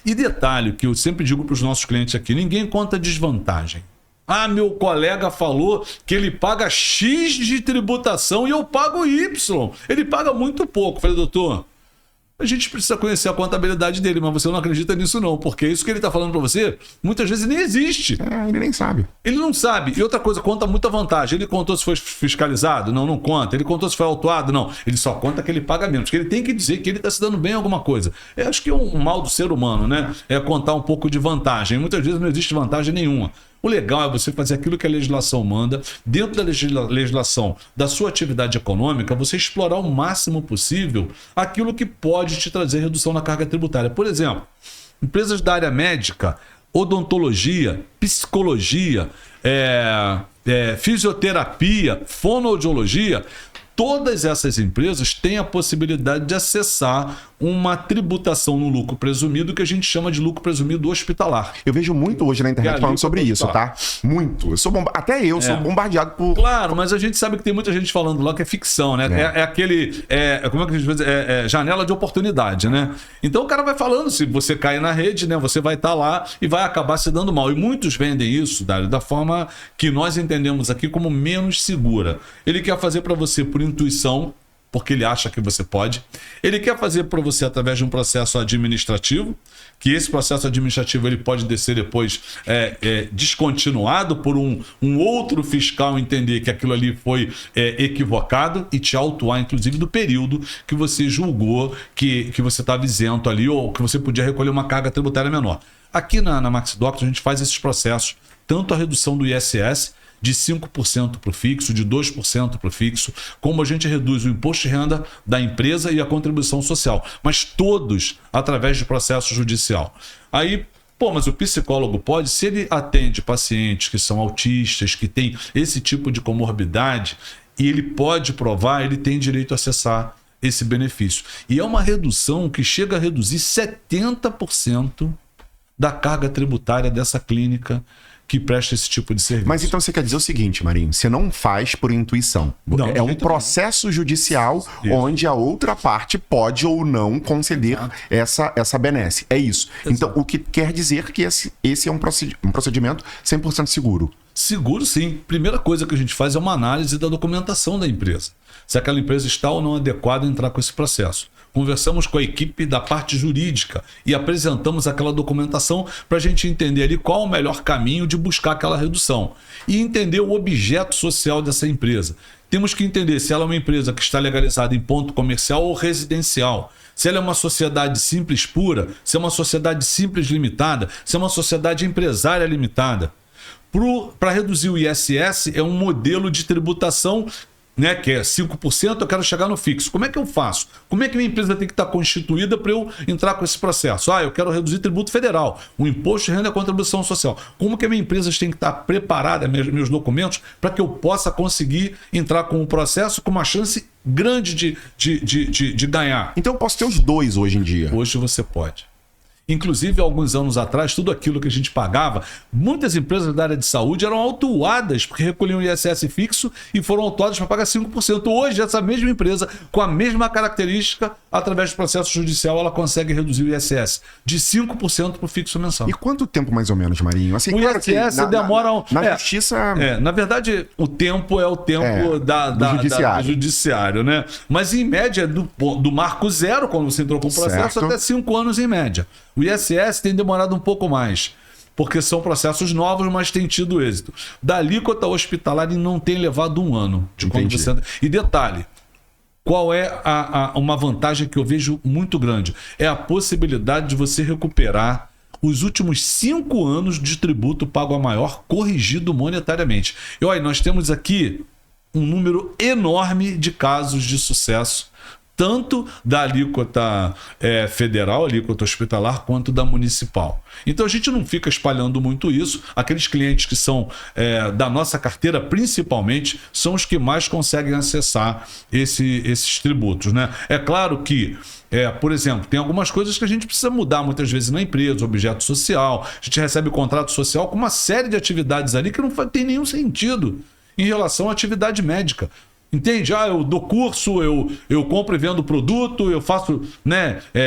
E detalhe, que eu sempre digo para os nossos clientes aqui, ninguém conta desvantagem. Ah, meu colega falou que ele paga X de tributação e eu pago Y. Ele paga muito pouco. Falei, doutor, a gente precisa conhecer a contabilidade dele, mas você não acredita nisso não, porque isso que ele está falando para você, muitas vezes nem existe. Ele nem sabe. Ele não sabe. E outra coisa, conta muita vantagem. Ele contou se foi fiscalizado? Não, não conta. Ele contou se foi autuado? Não. Ele só conta que ele paga menos, que ele tem que dizer que ele está se dando bem em alguma coisa. Eu acho que é um mal do ser humano, né? É contar um pouco de vantagem. Muitas vezes não existe vantagem nenhuma. O legal é você fazer aquilo que a legislação manda, dentro da legislação da sua atividade econômica, você explorar o máximo possível aquilo que pode te trazer redução na carga tributária. Por exemplo, empresas da área médica, odontologia, psicologia, fisioterapia, fonoaudiologia, todas essas empresas têm a possibilidade de acessar uma tributação no lucro presumido que a gente chama de lucro presumido hospitalar. Eu vejo muito hoje na internet falando sobre isso, tá? Muito. Eu sou Até eu sou bombardeado por... Claro, mas a gente sabe que tem muita gente falando lá que é ficção, né? Como é que a gente diz? Janela de oportunidade, né? Então o cara vai falando, se você cair na rede, né? Você vai estar lá e vai acabar se dando mal. E muitos vendem isso, Dário, da forma que nós entendemos aqui como menos segura. Ele quer fazer para você por intuição, porque ele acha que você pode. Ele quer fazer para você através de um processo administrativo, que esse processo administrativo ele pode ser depois descontinuado por um outro fiscal entender que aquilo ali foi equivocado e te autuar, inclusive, do período que você julgou que você estava isento ali ou que você podia recolher uma carga tributária menor. Aqui na Maxi Doctor a gente faz esses processos, tanto a redução do ISS, de 5% para o fixo, de 2% para o fixo, como a gente reduz o imposto de renda da empresa e a contribuição social, mas todos através de processo judicial. Aí, mas o psicólogo pode, se ele atende pacientes que são autistas, que têm esse tipo de comorbidade, e ele pode provar, ele tem direito a acessar esse benefício. E é uma redução que chega a reduzir 70% da carga tributária dessa clínica que presta esse tipo de serviço. Mas então você quer dizer o seguinte, Marinho, você não faz por intuição. Não, é um processo judicial onde a outra parte pode ou não conceder essa benesse. É isso. Exato. Então, o que quer dizer que esse é um procedimento 100% seguro. Seguro, sim. Primeira coisa que a gente faz é uma análise da documentação da empresa. Se aquela empresa está ou não adequada a entrar com esse processo. Conversamos com a equipe da parte jurídica e apresentamos aquela documentação para a gente entender ali qual o melhor caminho de buscar aquela redução e entender o objeto social dessa empresa. Temos que entender se ela é uma empresa que está legalizada em ponto comercial ou residencial, se ela é uma sociedade simples pura, se é uma sociedade simples limitada, se é uma sociedade empresária limitada. Para reduzir o ISS é um modelo de tributação, né, que é 5%, eu quero chegar no fixo. Como é que eu faço? Como é que minha empresa tem que estar constituída para eu entrar com esse processo? Eu quero reduzir tributo federal, o imposto de renda e a contribuição social. Como que a minha empresa tem que estar preparada, meus documentos, para que eu possa conseguir entrar com o processo com uma chance grande de ganhar? Então eu posso ter os dois hoje em dia? Hoje você pode. Inclusive, alguns anos atrás, tudo aquilo que a gente pagava, muitas empresas da área de saúde eram autuadas porque recolhiam ISS fixo e foram autuadas para pagar 5%. Hoje, essa mesma empresa, com a mesma característica, através do processo judicial, ela consegue reduzir o ISS de 5% para o fixo mensal. E quanto tempo mais ou menos, Marinho? Assim, O claro ISS que demora... Na justiça... na verdade, o tempo é o tempo do judiciário, né? Mas, em média, do marco zero, quando você entrou com o processo, Certo. até 5 anos em média. O ISS tem demorado um pouco mais, porque são processos novos, mas tem tido êxito. Da alíquota hospitalar não tem levado 1 ano. De quando Entendi. você... E detalhe, qual é uma vantagem que eu vejo muito grande? É a possibilidade de você recuperar os últimos 5 anos de tributo pago a maior corrigido monetariamente. E olha, nós temos aqui um número enorme de casos de sucesso, tanto da alíquota federal, alíquota hospitalar, quanto da municipal. Então a gente não fica espalhando muito isso. Aqueles clientes que são da nossa carteira, principalmente, são os que mais conseguem acessar esses tributos, né? É claro que, por exemplo, tem algumas coisas que a gente precisa mudar muitas vezes na empresa, objeto social. A gente recebe contrato social com uma série de atividades ali que não tem nenhum sentido em relação à atividade médica. Entende? Eu dou curso, eu compro e vendo produto, eu faço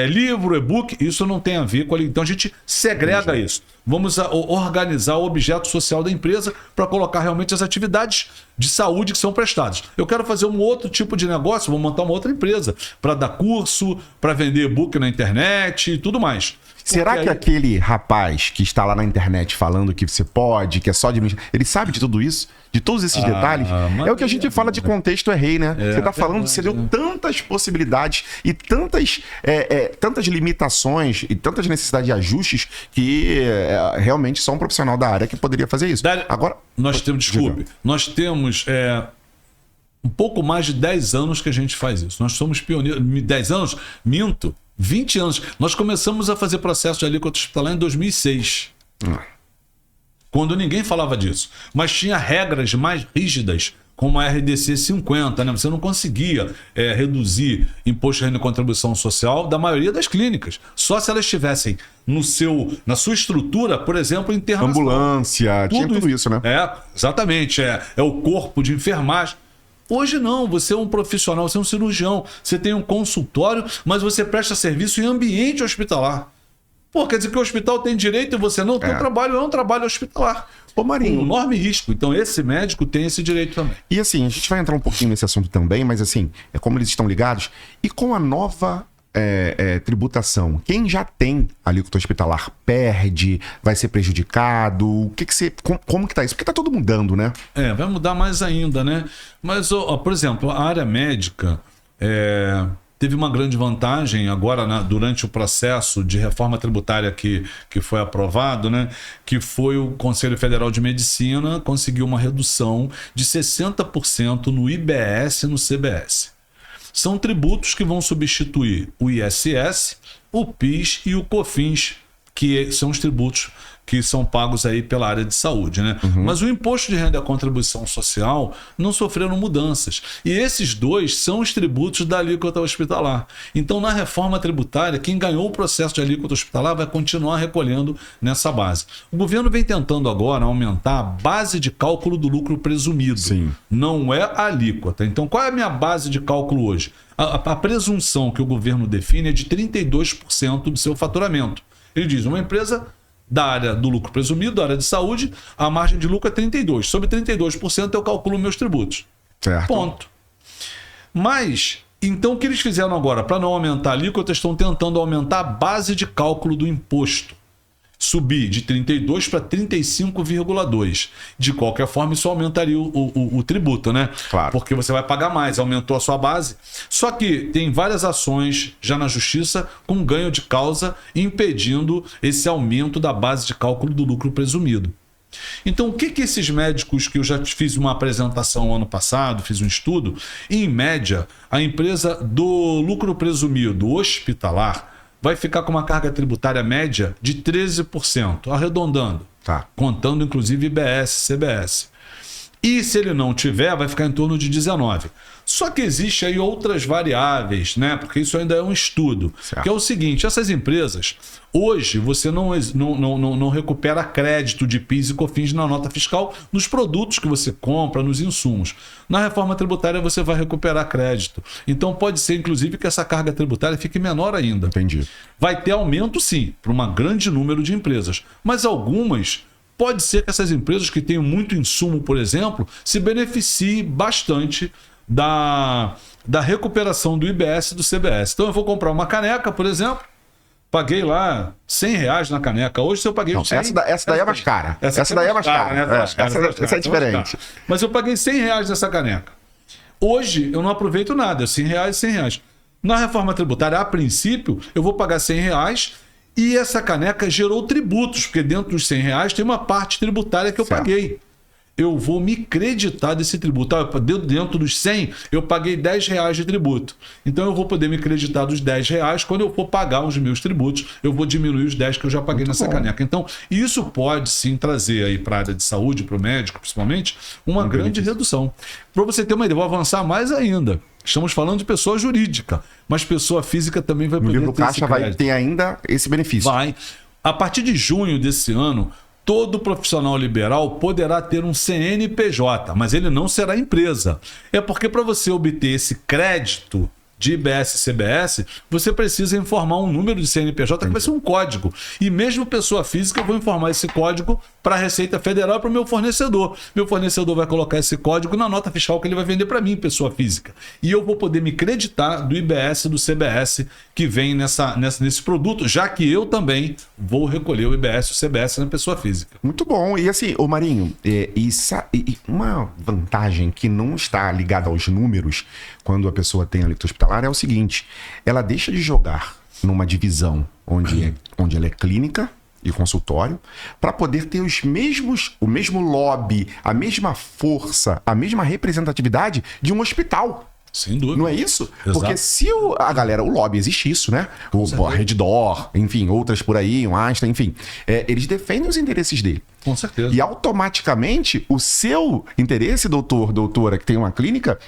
livro, e-book. Isso não tem a ver com a... Então a gente segrega isso. Vamos organizar o objeto social da empresa para colocar realmente as atividades de saúde que são prestadas. Eu quero fazer um outro tipo de negócio, vou montar uma outra empresa para dar curso, para vender e-book na internet e tudo mais. Será que aquele rapaz que está lá na internet falando que você pode, que é só administrar, ele sabe de tudo isso? De todos esses detalhes? É o que a gente fala de contexto rei, né? Você está falando, você deu tantas possibilidades e tantas limitações e tantas necessidades de ajustes que realmente só um profissional da área que poderia fazer isso. Agora, nós temos um pouco mais de 10 anos que a gente faz isso. Nós somos pioneiros. 10 anos? Minto. 20 anos. Nós começamos a fazer processo de alíquota hospitalar em 2006. Quando ninguém falava disso. Mas tinha regras mais rígidas, como a RDC 50, né? Você não conseguia reduzir imposto de renda e contribuição social da maioria das clínicas. Só se elas estivessem na sua estrutura, por exemplo, internacional. Ambulância, tinha tudo isso, né? Exatamente. É o corpo de enfermagem. Hoje não, você é um profissional, você é um cirurgião, você tem um consultório, mas você presta serviço em ambiente hospitalar. Quer dizer que o hospital tem direito e você não? O teu trabalho é um trabalho hospitalar. Ô Marinho, um enorme risco. Então esse médico tem esse direito também. E assim, a gente vai entrar um pouquinho nesse assunto também, mas assim, é como eles estão ligados. E com a nova tributação, quem já tem alíquota hospitalar perde, vai ser prejudicado? Como que tá isso? Porque tá tudo mudando, né? Vai mudar mais ainda, né? Mas, por exemplo, a área médica teve uma grande vantagem agora, durante o processo de reforma tributária que foi aprovado, né? Que foi o Conselho Federal de Medicina conseguiu uma redução de 60% no IBS e no CBS. São tributos que vão substituir o ISS, o PIS e o COFINS, que são os tributos que são pagos aí pela área de saúde, né? Mas o imposto de renda e a contribuição social não sofreram mudanças. E esses dois são os tributos da alíquota hospitalar. Então, na reforma tributária, quem ganhou o processo de alíquota hospitalar vai continuar recolhendo nessa base. O governo vem tentando agora aumentar a base de cálculo do lucro presumido. Sim. Não é a alíquota. Então, qual é a minha base de cálculo hoje? A presunção que o governo define é de 32% do seu faturamento. Ele diz, uma empresa da área do lucro presumido, da área de saúde, a margem de lucro é 32%. Sobre 32% eu calculo meus tributos. Certo. Ponto. Mas, então o que eles fizeram agora? Para não aumentar a alíquota, estão tentando aumentar a base de cálculo do imposto. Subir de 32 para 35,2. De qualquer forma, isso aumentaria o tributo, né? Claro. Porque você vai pagar mais, aumentou a sua base. Só que tem várias ações já na justiça com ganho de causa impedindo esse aumento da base de cálculo do lucro presumido. Então, o que esses médicos, que eu já fiz uma apresentação ano passado, fiz um estudo, em média, a empresa do lucro presumido hospitalar vai ficar com uma carga tributária média de 13%, arredondando, Tá. contando inclusive IBS, CBS. E se ele não tiver, vai ficar em torno de 19. Só que existe aí outras variáveis, né? Porque isso ainda é um estudo. Certo. Que é o seguinte, essas empresas, hoje você não recupera crédito de PIS e COFINS na nota fiscal nos produtos que você compra, nos insumos. Na reforma tributária você vai recuperar crédito. Então pode ser, inclusive, que essa carga tributária fique menor ainda. Entendi. Vai ter aumento, sim, para um grande número de empresas. Mas algumas... Pode ser que essas empresas que tenham muito insumo, por exemplo, se beneficiem bastante da recuperação do IBS e do CBS. Então eu vou comprar uma caneca, por exemplo, paguei lá R$100 na caneca. Hoje se eu paguei Não, 100... essa daí é mais cara. Essa daí é mais cara. Né? Essa é diferente. Mas eu paguei R$100 nessa caneca. Hoje eu não aproveito nada, R$100. Na reforma tributária, a princípio, eu vou pagar R$100. E essa caneca gerou tributos, porque dentro dos R$100 tem uma parte tributária que eu paguei. Eu vou me creditar desse tributo. Dentro dos 100, eu paguei R$10 de tributo. Então eu vou poder me creditar dos R$10. Quando eu for pagar os meus tributos, eu vou diminuir os 10 que eu já paguei nessa caneca. Então, isso pode sim trazer aí para a área de saúde, para o médico principalmente, uma grande redução. Para você ter uma ideia, vou avançar mais ainda. Estamos falando de pessoa jurídica, mas pessoa física também vai poder ter esse crédito. No livro Caixa vai ter ainda esse benefício. Vai. A partir de junho desse ano, todo profissional liberal poderá ter um CNPJ, mas ele não será empresa. É porque para você obter esse crédito de IBS e CBS, você precisa informar um número de CNPJ que vai ser um código. E mesmo pessoa física, eu vou informar esse código para a Receita Federal e para o meu fornecedor. Meu fornecedor vai colocar esse código na nota fiscal que ele vai vender para mim, pessoa física. E eu vou poder me creditar do IBS e do CBS que vem nesse produto, já que eu também vou recolher o IBS e o CBS na pessoa física. Muito bom. E assim, ô Marinho, uma vantagem que não está ligada aos números quando a pessoa tem a alíquota hospitalar é o seguinte: ela deixa de jogar numa divisão onde ela é clínica e consultório, para poder ter o mesmo lobby, a mesma força, a mesma representatividade de um hospital. Sem dúvida. Não é isso? Exato. Porque se o lobby existe isso, né? A Reddor, enfim, outras por aí, um Einstein, enfim. Eles defendem os interesses dele. Com certeza. E automaticamente o seu interesse, doutora, que tem uma clínica,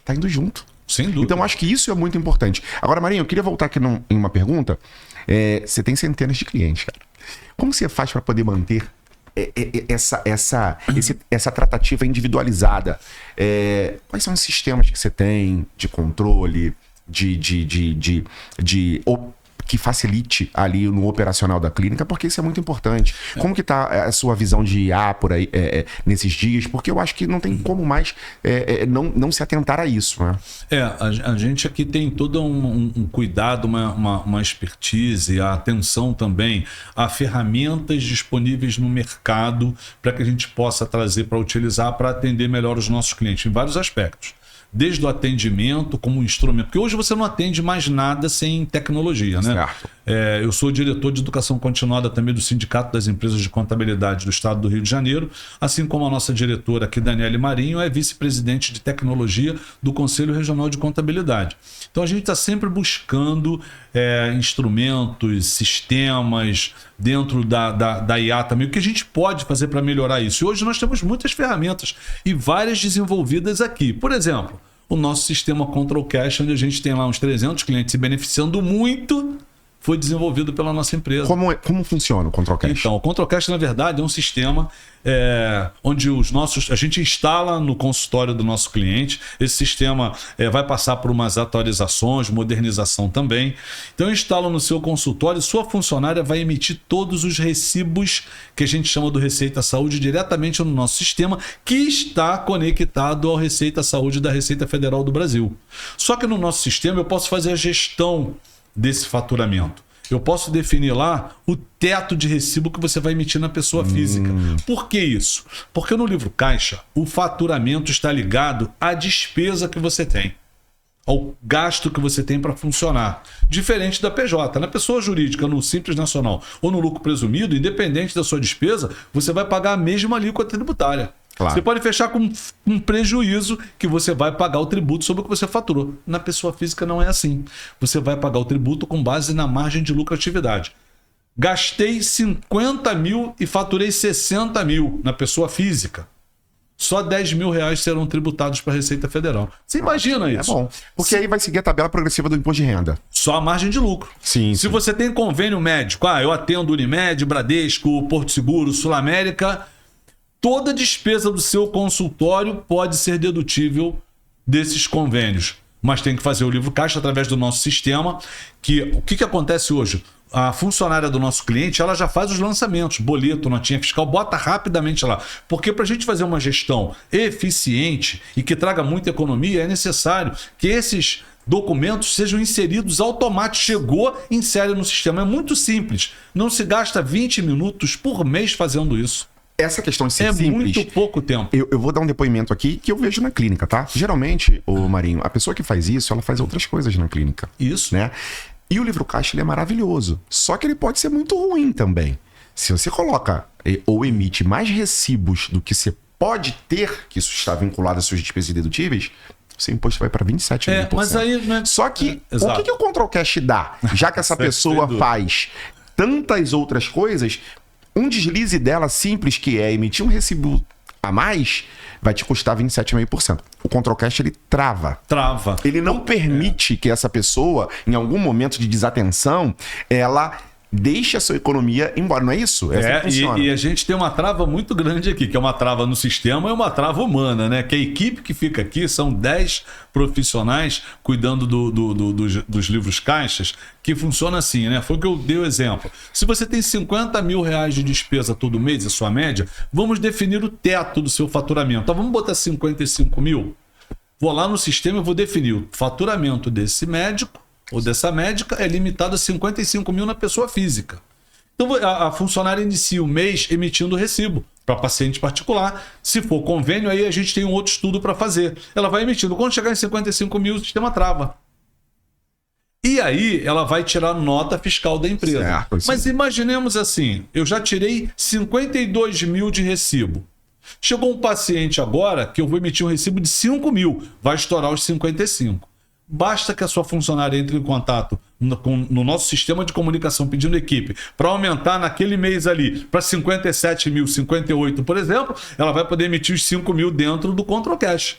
tá indo junto. Sem dúvida. Então acho que isso é muito importante. Agora, Marinho, eu queria voltar aqui em uma pergunta. Você tem centenas de clientes, cara. Como você faz para poder manter essa tratativa individualizada? Quais são os sistemas que você tem de controle, que facilite ali no operacional da clínica? Porque isso é muito importante. Como que tá a sua visão de IA por aí nesses dias? Porque eu acho que não tem como mais não se atentar a isso, né? A gente aqui tem todo um cuidado, uma expertise, a atenção também a ferramentas disponíveis no mercado para que a gente possa trazer para utilizar, para atender melhor os nossos clientes em vários aspectos. Desde o atendimento como um instrumento, porque hoje você não atende mais nada sem tecnologia, né? Certo. Eu sou diretor de educação continuada também do Sindicato das Empresas de Contabilidade do Estado do Rio de Janeiro, assim como a nossa diretora aqui, Daniele Marinho, é vice-presidente de tecnologia do Conselho Regional de Contabilidade. Então a gente está sempre buscando instrumentos, sistemas dentro da IA também, o que a gente pode fazer para melhorar isso. E hoje nós temos muitas ferramentas e várias desenvolvidas aqui. Por exemplo, o nosso sistema Control Cash, onde a gente tem lá uns 300 clientes se beneficiando muito, foi desenvolvido pela nossa empresa. Como funciona o Control Cash? Então, o Control Cash, na verdade, é um sistema onde a gente instala no consultório do nosso cliente. Esse sistema vai passar por umas atualizações, modernização também. Então, eu instalo no seu consultório, sua funcionária vai emitir todos os recibos que a gente chama do Receita Saúde diretamente no nosso sistema, que está conectado ao Receita Saúde da Receita Federal do Brasil. Só que no nosso sistema eu posso fazer a gestão desse faturamento. Eu posso definir lá o teto de recibo que você vai emitir na pessoa física. Por que isso? Porque no livro Caixa, o faturamento está ligado à despesa que você tem, ao gasto que você tem para funcionar. Diferente da PJ. Na pessoa jurídica, no Simples Nacional ou no lucro presumido, independente da sua despesa, você vai pagar a mesma alíquota tributária. Claro. Você pode fechar com um prejuízo que você vai pagar o tributo sobre o que você faturou. Na pessoa física não é assim. Você vai pagar o tributo com base na margem de lucratividade. Gastei 50 mil e faturei 60 mil na pessoa física. só R$10.000 serão tributados para a Receita Federal. Você imagina isso? É bom. Porque aí vai seguir a tabela progressiva do imposto de renda. Só a margem de lucro. Sim, Se você tem convênio médico, eu atendo Unimed, Bradesco, Porto Seguro, Sul América, toda despesa do seu consultório pode ser dedutível desses convênios. Mas tem que fazer o livro caixa através do nosso sistema, o que acontece hoje? A funcionária do nosso cliente, ela já faz os lançamentos, boleto, notinha fiscal, bota rapidamente lá. Porque para a gente fazer uma gestão eficiente e que traga muita economia, é necessário que esses documentos sejam inseridos automaticamente. Chegou, insere no sistema. É muito simples. Não se gasta 20 minutos por mês fazendo isso. Essa questão de ser É simples... muito pouco tempo. Eu vou dar um depoimento aqui que eu vejo na clínica, tá? Geralmente, Marinho, a pessoa que faz isso, ela faz outras coisas na clínica. Isso. Né? E o livro caixa, ele é maravilhoso. Só que ele pode ser muito ruim também. Se você coloca ou emite mais recibos do que você pode ter, que isso está vinculado às suas despesas dedutíveis, seu imposto vai para 27%. Mas aí... Né? Só que o que o Control Cash dá? Já que essa pessoa faz tantas outras coisas, um deslize dela simples, que é emitir um recibo a mais, vai te custar 27,5%. O Control Cash, ele trava. Ele não permite que essa pessoa, em algum momento de desatenção, ela deixe a sua economia embora. Não é isso? E a gente tem uma trava muito grande aqui, que é uma trava no sistema e uma trava humana, né? Que a equipe que fica aqui são 10 profissionais cuidando dos livros caixas, que funciona assim, né? Foi o que eu dei o exemplo. Se você tem R$50.000 de despesa todo mês, a sua média, vamos definir o teto do seu faturamento. Então vamos botar 55 mil? Vou lá no sistema e vou definir o faturamento desse médico ou dessa médica é limitado a 55 mil na pessoa física. Então a funcionária inicia o mês emitindo recibo para paciente particular. Se for convênio, aí a gente tem um outro estudo para fazer. Ela vai emitindo. Quando chegar em 55 mil, o sistema trava. E aí ela vai tirar nota fiscal da empresa. Certo, mas imaginemos assim, eu já tirei 52 mil de recibo. Chegou um paciente agora que eu vou emitir um recibo de 5 mil. Vai estourar os 55. Basta que a sua funcionária entre em contato no nosso sistema de comunicação pedindo equipe para aumentar naquele mês ali para 57 mil, 58, por exemplo, ela vai poder emitir os 5 mil dentro do Control Cash.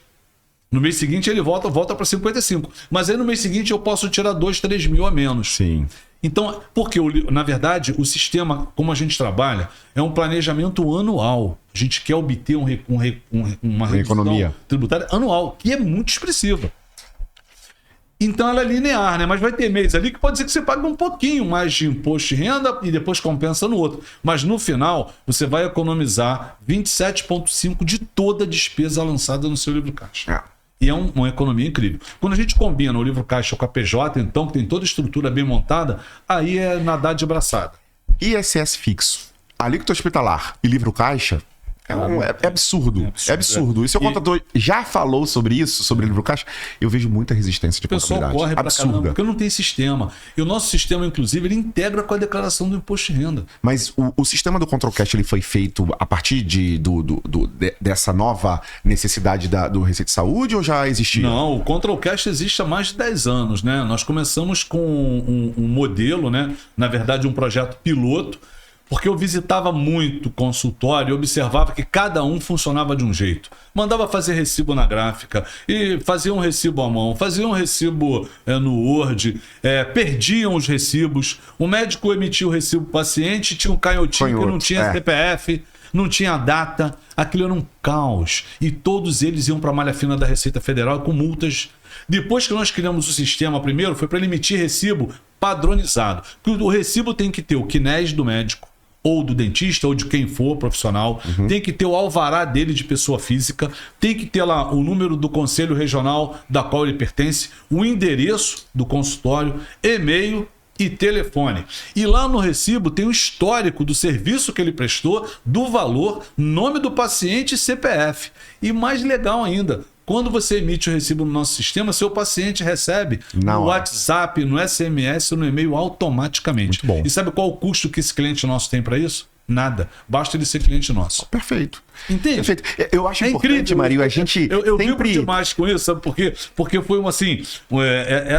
No mês seguinte ele volta para 55. Mas aí no mês seguinte eu posso tirar 2, 3 mil a menos. Sim. Então, porque na verdade o sistema, como a gente trabalha, é um planejamento anual. A gente quer obter uma redução economia tributária anual, que é muito expressiva. Então ela é linear, né? Mas vai ter mês ali que pode ser que você pague um pouquinho mais de imposto de renda e depois compensa no outro. Mas no final, você vai economizar 27,5% de toda a despesa lançada no seu livro caixa. E é uma economia incrível. Quando a gente combina o livro caixa com a PJ, então, que tem toda a estrutura bem montada, aí é nadar de braçada. ISS fixo, alíquota hospitalar e livro caixa... É absurdo. É absurdo. E seu contador já falou sobre isso, sobre o livro caixa? Eu vejo muita resistência de contabilidade. O pessoal corre pra absurda. caramba, porque não tem sistema. E o nosso sistema, inclusive, ele integra com a declaração do imposto de renda. Mas o sistema do Control Cash, ele foi feito a partir dessa nova necessidade do Receita de Saúde ou já existia? Não, o Control Cash existe há mais de 10 anos, né? Nós começamos com um modelo, né? Na verdade, um projeto piloto, porque eu visitava muito consultório e observava que cada um funcionava de um jeito. Mandava fazer recibo na gráfica, e fazia um recibo à mão, fazia um recibo no Word, perdiam os recibos. O médico emitia o recibo para o paciente, tinha um canhotinho que não tinha CPF, não tinha data. Aquilo era um caos. E todos eles iam para a malha fina da Receita Federal com multas. Depois que nós criamos o sistema, primeiro foi para ele emitir recibo padronizado. O recibo tem que ter o CNES do médico, ou do dentista, ou de quem for profissional, tem que ter o alvará dele de pessoa física, tem que ter lá o número do conselho regional da qual ele pertence, o endereço do consultório, e-mail e telefone. E lá no recibo tem o histórico do serviço que ele prestou, do valor, nome do paciente e CPF. E mais legal ainda, quando você emite o recibo no nosso sistema, seu paciente recebe no WhatsApp, no SMS ou no e-mail automaticamente. Muito bom. E sabe qual o custo que esse cliente nosso tem para isso? Nada. Basta ele ser cliente nosso. Perfeito. Entende? Perfeito. Eu acho É importante, incrível. Marinho, a gente Eu sempre... vibro demais com isso, sabe por quê? Porque foi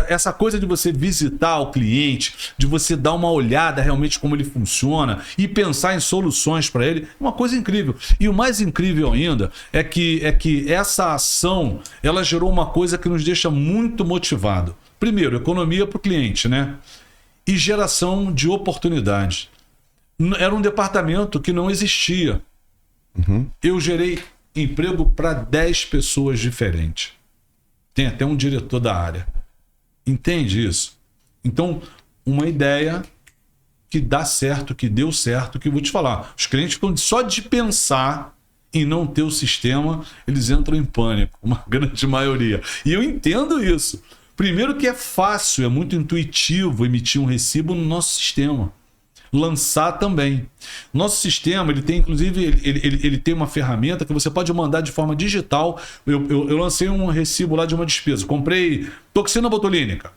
essa coisa de você visitar o cliente, de você dar uma olhada realmente como ele funciona e pensar em soluções para ele, é uma coisa incrível. E o mais incrível ainda é que essa ação, ela gerou uma coisa que nos deixa muito motivado. Primeiro, economia para o cliente, né? E geração de oportunidades. Era um departamento que não existia. Eu gerei emprego para 10 pessoas diferentes. Tem até um diretor da área. Entende isso? Então, uma ideia que dá certo, que deu certo, que eu vou te falar. Os clientes ficam só de pensar em não ter o sistema, eles entram em pânico, uma grande maioria. E eu entendo isso. Primeiro que é fácil, é muito intuitivo emitir um recibo no nosso sistema. Lançar também. Nosso sistema, ele tem, inclusive, ele tem uma ferramenta que você pode mandar de forma digital. Eu lancei um recibo lá de uma despesa. Comprei toxina botulínica.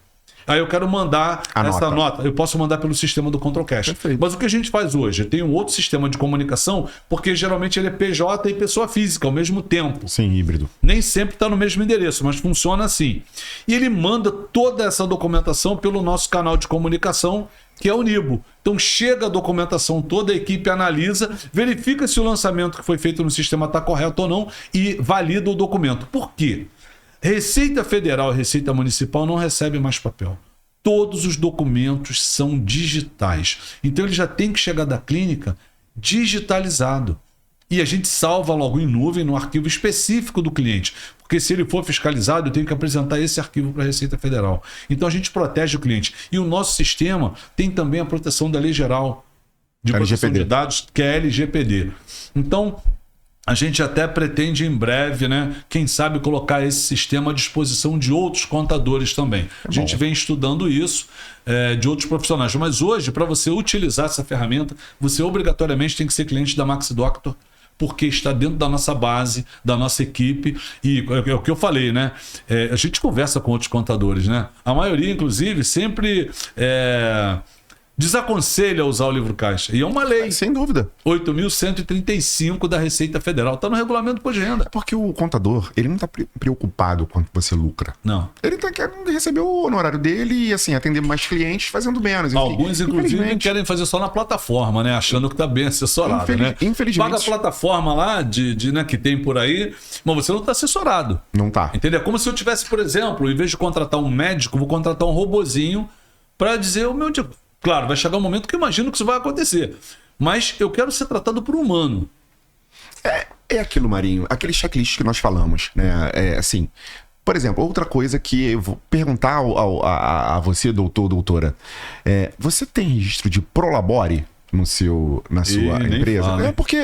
Aí eu quero mandar essa nota. Eu posso mandar pelo sistema do Control Cash. Perfeito. Mas o que a gente faz hoje? Tem um outro sistema de comunicação, porque geralmente ele é PJ e pessoa física ao mesmo tempo. Sim, híbrido. Nem sempre está no mesmo endereço, mas funciona assim. E ele manda toda essa documentação pelo nosso canal de comunicação, que é o Nibo. Então chega a documentação toda, a equipe analisa, verifica se o lançamento que foi feito no sistema está correto ou não e valida o documento. Por quê? Receita Federal e Receita Municipal não recebem mais papel. Todos os documentos são digitais. Então ele já tem que chegar da clínica digitalizado. E a gente salva logo em nuvem no arquivo específico do cliente. Porque se ele for fiscalizado, eu tenho que apresentar esse arquivo para a Receita Federal. Então a gente protege o cliente. E o nosso sistema tem também a proteção da Lei Geral de Proteção de Dados, que é a LGPD. Então, a gente até pretende em breve, né, quem sabe colocar esse sistema à disposição de outros contadores também. A gente vem estudando isso de outros profissionais. Mas hoje, para você utilizar essa ferramenta, você obrigatoriamente tem que ser cliente da Maxi Doctor, porque está dentro da nossa base, da nossa equipe. E é o que eu falei, né? A gente conversa com outros contadores, né? A maioria, inclusive, sempre desaconselha usar o livro caixa. E é uma lei. Sem dúvida. 8.135 da Receita Federal. Está no regulamento do Imposto de Renda. É porque o contador, ele não está preocupado quanto você lucra. Não. Ele está querendo receber o honorário dele e, assim, atender mais clientes fazendo menos. Enfim, alguns, inclusive, querem fazer só na plataforma, né? Achando que está bem assessorado, né? Infelizmente. Paga a plataforma lá né, que tem por aí, mas você não está assessorado. Não tá. Entendeu? Como se eu tivesse, por exemplo, em vez de contratar um médico, vou contratar um robozinho para dizer o meu tipo. Claro, vai chegar um momento que eu imagino que isso vai acontecer. Mas eu quero ser tratado por um humano. É aquilo, Marinho, aquele checklist que nós falamos, né? Assim, por exemplo, outra coisa que eu vou perguntar a você, doutor, doutora. Você tem registro de Prolabore na sua empresa? Porque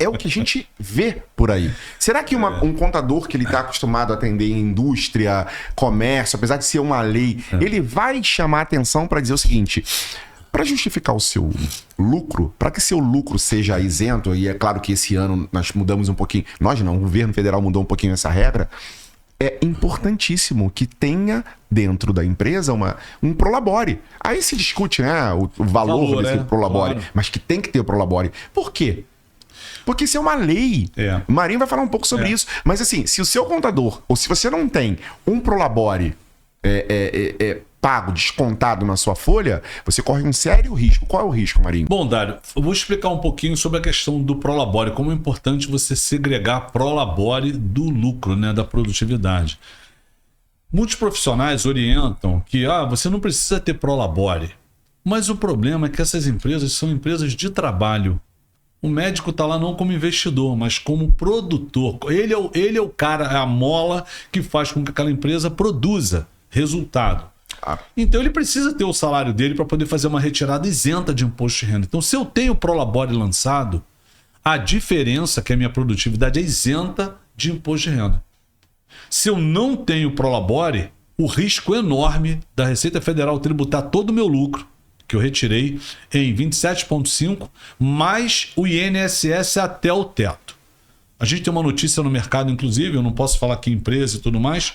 é o que a gente vê por aí. Será que um contador que ele está acostumado a atender em indústria, comércio, apesar de ser uma lei, ele vai chamar atenção para dizer o seguinte: para justificar o seu lucro, para que seu lucro seja isento, e é claro que esse ano nós mudamos um pouquinho, nós não, o governo federal mudou um pouquinho essa regra, é importantíssimo que tenha dentro da empresa um Prolabore. Aí se discute, né, o valor desse Prolabore, claro. Mas que tem que ter o Prolabore. Por quê? Porque isso é uma lei. O Marinho vai falar um pouco sobre isso. Mas assim, se o seu contador, ou se você não tem um Prolabore pago, descontado na sua folha, você corre um sério risco. Qual é o risco, Marinho? Bom, Dário, eu vou explicar um pouquinho sobre a questão do Prolabore, como é importante você segregar Prolabore do lucro, né, da produtividade. Muitos profissionais orientam que você não precisa ter Prolabore, mas o problema é que essas empresas são empresas de trabalho. O médico está lá não como investidor, mas como produtor. Ele é o cara, é a mola que faz com que aquela empresa produza resultado. Então ele precisa ter o salário dele para poder fazer uma retirada isenta de imposto de renda. Então, se eu tenho o Prolabore lançado, a diferença é que a minha produtividade é isenta de imposto de renda. Se eu não tenho Prolabore, o risco enorme da Receita Federal tributar todo o meu lucro, que eu retirei, em 27,5%, mais o INSS até o teto. A gente tem uma notícia no mercado, inclusive, eu não posso falar que empresa e tudo mais,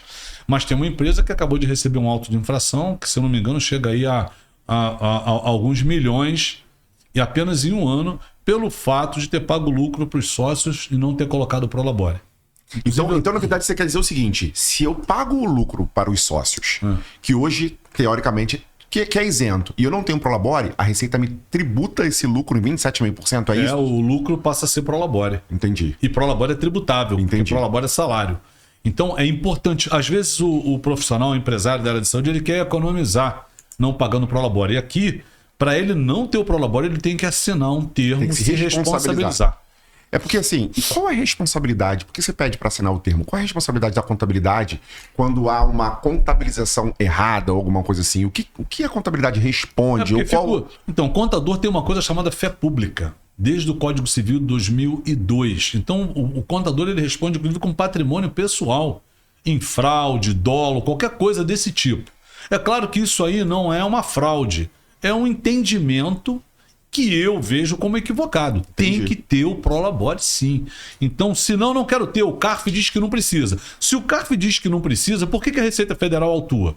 mas tem uma empresa que acabou de receber um auto de infração, que, se eu não me engano, chega aí a alguns milhões, e apenas em um ano pelo fato de ter pago lucro para os sócios e não ter colocado o Prolabore. Então, na verdade, você quer dizer o seguinte: se eu pago o lucro para os sócios, que hoje, teoricamente, que é isento, e eu não tenho Prolabore, a Receita me tributa esse lucro em 27,5%, é isso? O lucro passa a ser Prolabore. Entendi. E Prolabore é tributável, Entendi. porque Prolabore é salário. Então é importante, às vezes o profissional, o empresário da área de saúde, ele quer economizar, não pagando Prolabore. E aqui, para ele não ter o Prolabore, ele tem que assinar um termo Tem que se responsabilizar. É porque assim, e qual é a responsabilidade? Porque você pede para assinar o termo. Qual é a responsabilidade da contabilidade quando há uma contabilização errada ou alguma coisa assim? O que a contabilidade responde? Então, o contador tem uma coisa chamada fé pública, desde o Código Civil de 2002. Então, o contador ele responde, inclusive, com patrimônio pessoal, em fraude, dolo, qualquer coisa desse tipo. É claro que isso aí não é uma fraude, é um entendimento que eu vejo como equivocado. Tem que ter o Prolabore, sim. Então, senão não quero ter. O CARF diz que não precisa. Se o CARF diz que não precisa, por que a Receita Federal autua?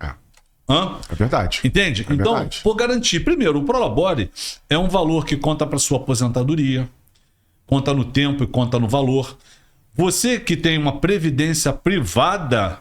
É verdade. Entende? Então, verdade. por garantir. Primeiro, o Prolabore é um valor que conta para sua aposentadoria, conta no tempo e conta no valor. Você que tem uma previdência privada,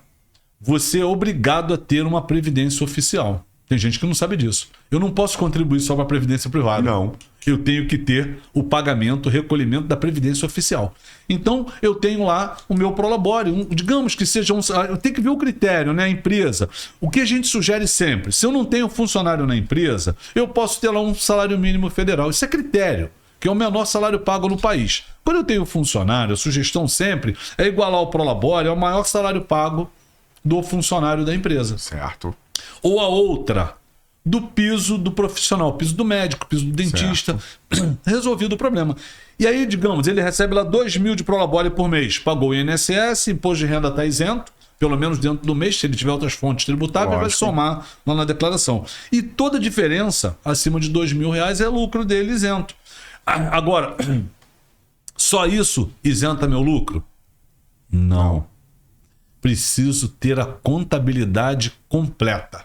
você é obrigado a ter uma previdência oficial. Tem gente que não sabe disso. Eu não posso contribuir só para a previdência privada. Não. Eu tenho que ter o pagamento, o recolhimento da previdência oficial. Então, eu tenho lá o meu Prolabore. Digamos que seja um... Eu tenho que ver o critério, né? A empresa. O que a gente sugere sempre? Se eu não tenho funcionário na empresa, eu posso ter lá um salário mínimo federal. Isso é critério, que é o menor salário pago no país. Quando eu tenho funcionário, a sugestão sempre é igualar o Prolabore ao maior salário pago do funcionário da empresa. Certo. Ou a outra, do piso do profissional, piso do médico, piso do dentista. Resolvido o problema. E aí, digamos, ele recebe lá 2 mil de Prolabore por mês. Pagou o INSS, imposto de renda está isento, pelo menos dentro do mês. Se ele tiver outras fontes tributáveis, vai somar lá na declaração. E toda diferença acima de R$2.000 é lucro dele isento. Agora, só isso isenta meu lucro? Não. Preciso ter a contabilidade completa.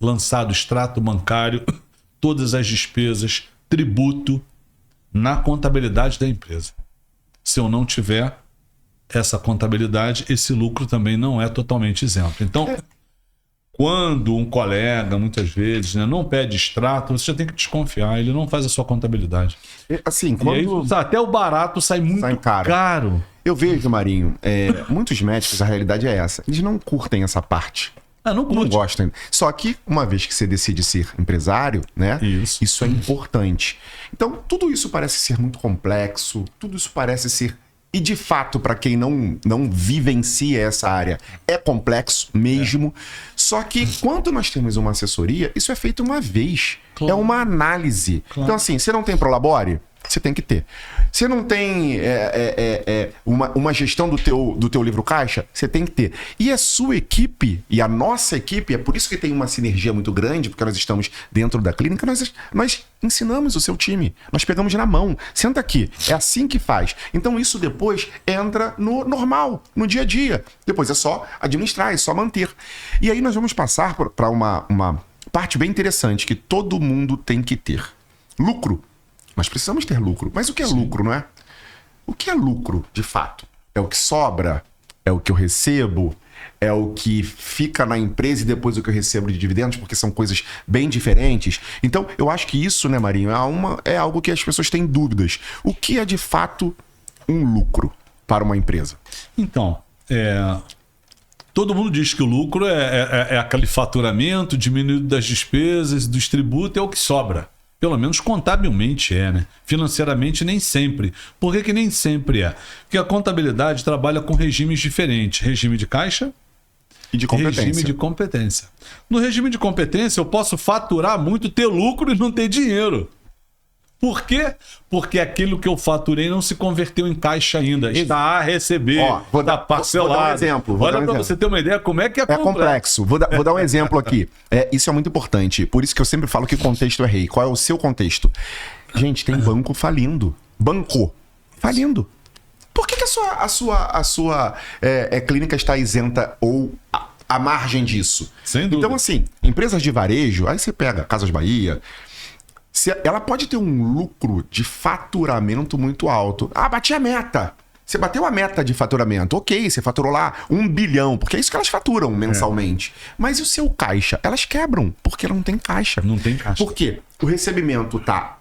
Lançado extrato bancário, todas as despesas, tributo, na contabilidade da empresa. Se eu não tiver essa contabilidade, esse lucro também não é totalmente isento. Então, quando um colega, muitas vezes, né, não pede extrato, você já tem que desconfiar, ele não faz a sua contabilidade. Assim, E aí, até o barato sai muito caro. Eu vejo, Marinho, muitos médicos, a realidade é essa. Eles não curtem essa parte. Não gostam. Só que, uma vez que você decide ser empresário, né? Isso é importante. Então, tudo isso parece ser muito complexo, tudo isso parece ser... E, de fato, para quem não vivencia essa área, é complexo mesmo. Só que, quando nós temos uma assessoria, isso é feito uma vez. Claro. É uma análise. Claro. Então, assim, você não tem Prolabore? Você tem que ter. Você não tem uma gestão do teu livro caixa? Você tem que ter. E a sua equipe, e a nossa equipe, é por isso que tem uma sinergia muito grande, porque nós estamos dentro da clínica, nós ensinamos o seu time. Nós pegamos na mão. Senta aqui. É assim que faz. Então isso depois entra no normal, no dia a dia. Depois é só administrar, é só manter. E aí nós vamos passar para uma parte bem interessante que todo mundo tem que ter. Lucro. Nós precisamos ter lucro. Mas o que é lucro, não é? O que é lucro, de fato? É o que sobra? É o que eu recebo? É o que fica na empresa e depois o que eu recebo de dividendos? Porque são coisas bem diferentes. Então, eu acho que isso, né, Marinho, é algo que as pessoas têm dúvidas. O que é, de fato, um lucro para uma empresa? Então, todo mundo diz que o lucro é aquele faturamento diminuído das despesas, dos tributos, é o que sobra. Pelo menos contabilmente né? Financeiramente nem sempre. Por que nem sempre é? Porque a contabilidade trabalha com regimes diferentes. Regime de caixa e de competência. Regime de competência. No regime de competência eu posso faturar muito, ter lucro e não ter dinheiro. Por quê? Porque aquilo que eu faturei não se converteu em caixa ainda. Está a receber, está parcelado. Vou dar um exemplo. Olha para você ter uma ideia como é que é complexo. Vou dar um exemplo aqui. Isso é muito importante. Por isso que eu sempre falo que contexto é rei. Qual é o seu contexto? Gente, tem banco falindo. Banco falindo. Por que a sua clínica está isenta ou à margem disso? Sem dúvida. Então, assim, empresas de varejo, aí você pega Casas Bahia... Ela pode ter um lucro de faturamento muito alto. Ah, bati a meta. Você bateu a meta de faturamento. Ok, você faturou lá 1 bilhão, porque é isso que elas faturam mensalmente. Mas e o seu caixa? Elas quebram, porque não tem caixa. Não tem caixa. Por quê? O recebimento tá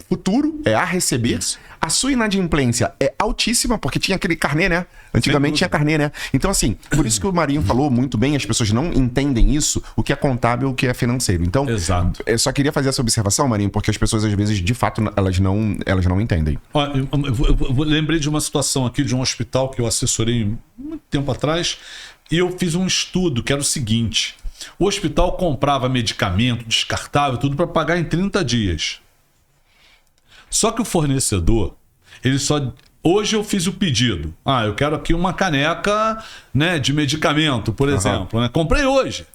futuro, é a receber. A sua inadimplência é altíssima, porque tinha aquele carnê, né? Antigamente tinha carnê, né? Então, assim, por isso que o Marinho falou muito bem, as pessoas não entendem isso, o que é contábil, o que é financeiro. Então, Exato. eu só queria fazer essa observação, Marinho, porque as pessoas, às vezes, de fato, elas não entendem. Ó, eu lembrei de uma situação aqui de um hospital que eu assessorei muito tempo atrás e eu fiz um estudo que era o seguinte: o hospital comprava medicamento descartável, tudo para pagar em 30 dias. Só que o fornecedor, ele só... Hoje eu fiz o pedido. Ah, eu quero aqui uma caneca, né, de medicamento, por exemplo. Né? Comprei hoje.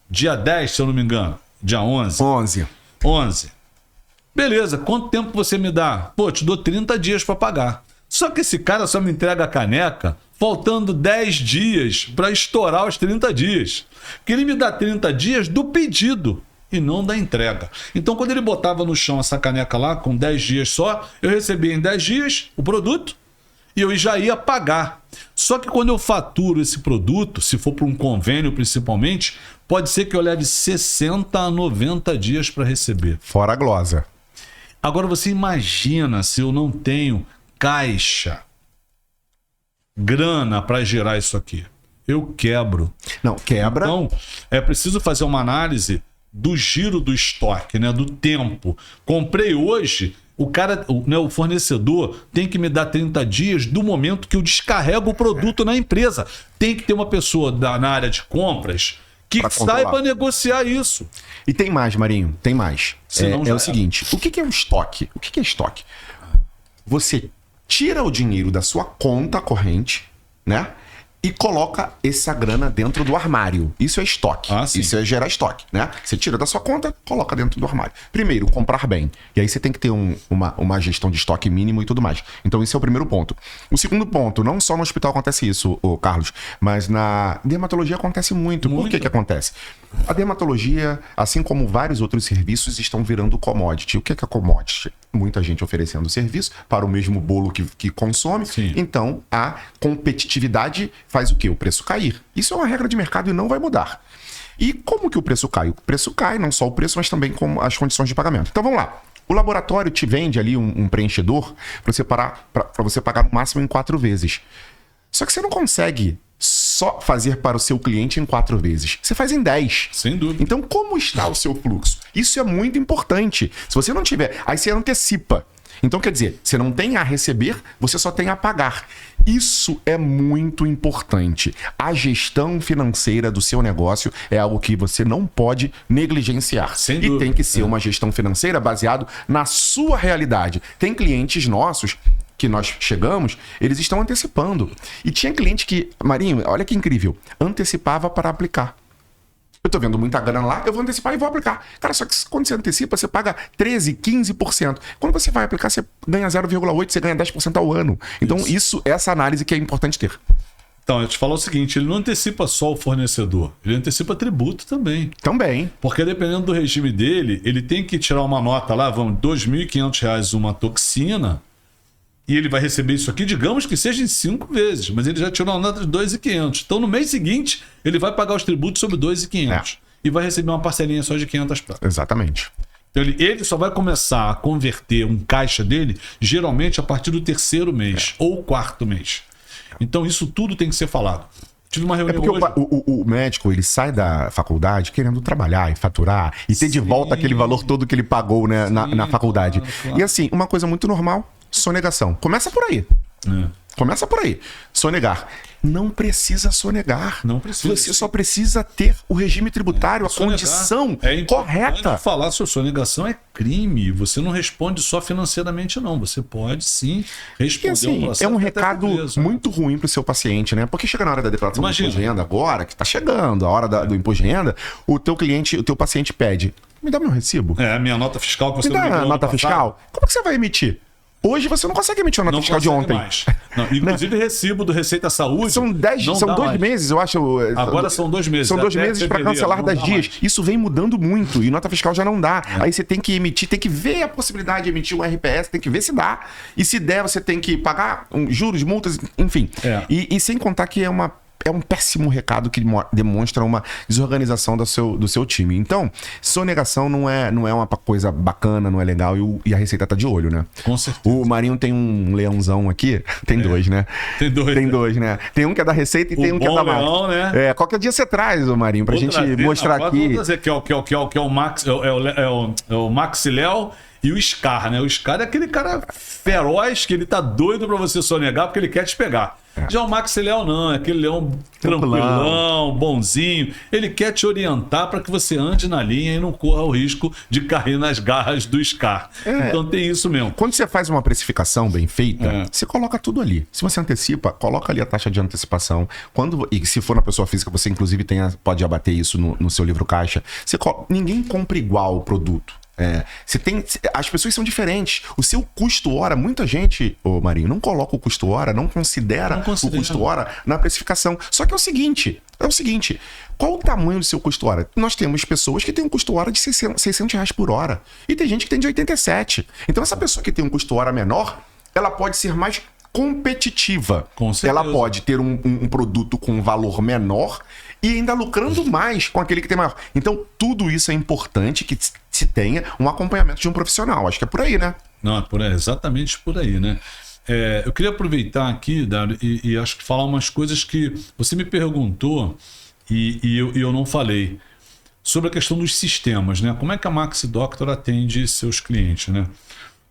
Dia 10, se eu não me engano. Dia 11. 11. Beleza, quanto tempo você me dá? Pô, te dou 30 dias para pagar. Só que esse cara só me entrega a caneca faltando 10 dias para estourar os 30 dias. Porque ele me dá 30 dias do pedido e não da entrega. Então, quando ele botava no chão essa caneca lá, com 10 dias só, eu recebia em 10 dias o produto e eu já ia pagar. Só que quando eu faturo esse produto, se for para um convênio principalmente, pode ser que eu leve 60 a 90 dias para receber. Fora a glosa. Agora você imagina se eu não tenho caixa, grana para gerar isso aqui. Eu quebro. Não, quebra. Então, é preciso fazer uma análise do giro do estoque, né, do tempo. Comprei hoje, o fornecedor tem que me dar 30 dias do momento que eu descarrego o produto na empresa. Tem que ter uma pessoa na área de compras que saiba negociar isso. E tem mais, Marinho, tem mais. É o já seguinte, o que é um estoque? O que é estoque? Você tira o dinheiro da sua conta corrente, né? E coloca essa grana dentro do armário. Isso é estoque. Isso é gerar estoque, né? Você tira da sua conta, coloca dentro do armário. Primeiro, comprar bem. E aí você tem que ter uma gestão de estoque mínimo e tudo mais. Então esse é o primeiro ponto. O segundo ponto, não só no hospital acontece isso, Carlos, mas na dermatologia acontece muito. Por que acontece? A dermatologia, assim como vários outros serviços, estão virando commodity. O que é commodity? Muita gente oferecendo serviço para o mesmo bolo que consome. Sim. Então, a competitividade faz o quê? O preço cair. Isso é uma regra de mercado e não vai mudar. E como que o preço cai? O preço cai, não só o preço, mas também com as condições de pagamento. Então, vamos lá. O laboratório te vende ali um preenchedor para você pagar no máximo em 4 vezes. Só que você não consegue só fazer para o seu cliente em 4 vezes. Você faz em 10. Sem dúvida. Então, como está o seu fluxo? Isso é muito importante. Se você não tiver, aí você antecipa. Então, quer dizer, você não tem a receber, você só tem a pagar. Isso é muito importante. A gestão financeira do seu negócio é algo que você não pode negligenciar. Sem dúvida. E tem que ser uma gestão financeira baseada na sua realidade. Tem clientes nossos que nós chegamos, eles estão antecipando. E tinha cliente que, Marinho, olha que incrível, antecipava para aplicar. Eu tô vendo muita grana lá, eu vou antecipar e vou aplicar. Cara, só que quando você antecipa, você paga 13%, 15%. Quando você vai aplicar, você ganha 0,8%, você ganha 10% ao ano. Então, essa análise que é importante ter. Então, eu te falo o seguinte, ele não antecipa só o fornecedor, ele antecipa tributo também. Também. Porque dependendo do regime dele, ele tem que tirar uma nota lá, vamos, R$ 2.500 uma toxina, e ele vai receber isso aqui, digamos que seja em 5 vezes, mas ele já tirou uma nota de 2.500. Então, no mês seguinte, ele vai pagar os tributos sobre 2.500 e vai receber uma parcelinha só de 500 pratas. Exatamente. Então, ele só vai começar a converter um caixa dele, geralmente, a partir do 3º mês ou 4º mês. Então, isso tudo tem que ser falado. Tive uma reunião porque hoje... o médico, ele sai da faculdade querendo trabalhar e faturar e ter de volta aquele valor todo que ele pagou, né, na faculdade. Claro. E assim, uma coisa muito normal, sonegação. Começa por aí. Começa por aí. Sonegar. Não precisa sonegar. Não precisa. Você só precisa ter o regime tributário, a condição correta. Falar sobre sonegação é crime. Você não responde só financeiramente, não. Você pode sim responder. E assim, é um recado muito ruim para o seu paciente, né? Porque chega na hora da declaração do imposto de renda agora, que está chegando a hora do imposto de renda, o teu paciente pede: me dá meu recibo. Minha nota fiscal que você me dá a nota fiscal. Como que você vai emitir? Hoje você não consegue emitir uma nota fiscal de ontem. Mais. Não, inclusive recibo do Receita Saúde. São 2 meses, eu acho. Agora são 2 meses. São 2 meses para cancelar 10 dias. Mais. Isso vem mudando muito e nota fiscal já não dá. Aí você tem que emitir, tem que ver a possibilidade de emitir um RPS, tem que ver se dá. E se der, você tem que pagar juros, multas, enfim. E sem contar que é um péssimo recado que demonstra uma desorganização do seu time. Então, sonegação não é uma coisa bacana, não é legal e a Receita tá de olho, né? Com certeza. O Marinho tem um leãozão aqui. Tem 2, né? Tem 2. Tem 2, né? Tem um que é da Receita e tem um que é da leão, Max. Né? Qualquer dia você traz, o Marinho, pra gente mostrar aqui. Vou trazer que é o Max, é o Maxi Léo e o Scar, né? O Scar é aquele cara feroz que ele tá doido pra você sonegar porque ele quer te pegar. Já o Maxi Léo não, é aquele leão tranquilão, bonzinho. Ele quer te orientar para que você ande na linha e não corra o risco de cair nas garras do Scar. Então tem isso mesmo. Quando você faz uma precificação bem feita, você coloca tudo ali. Se você antecipa, coloca ali a taxa de antecipação. E se for na pessoa física, você inclusive pode abater isso no seu livro caixa. Ninguém compra igual o produto. As pessoas são diferentes. O seu custo hora, muita gente, Marinho, não coloca o custo hora, não considera o custo hora na precificação. Só que é o seguinte, qual o tamanho do seu custo hora? Nós temos pessoas que têm um custo hora de R$600 por hora e tem gente que tem de 87. Então essa pessoa que tem um custo hora menor, ela pode ser mais competitiva. Com certeza. Ela pode ter um produto com valor menor e ainda lucrando mais com aquele que tem maior. Então, tudo isso é importante que se tenha um acompanhamento de um profissional. Acho que é por aí, né? Não, exatamente por aí, né? Eu queria aproveitar aqui, Dário, e acho que falar umas coisas que você me perguntou e eu não falei. Sobre a questão dos sistemas, né? Como é que a Maxi Doctor atende seus clientes, né?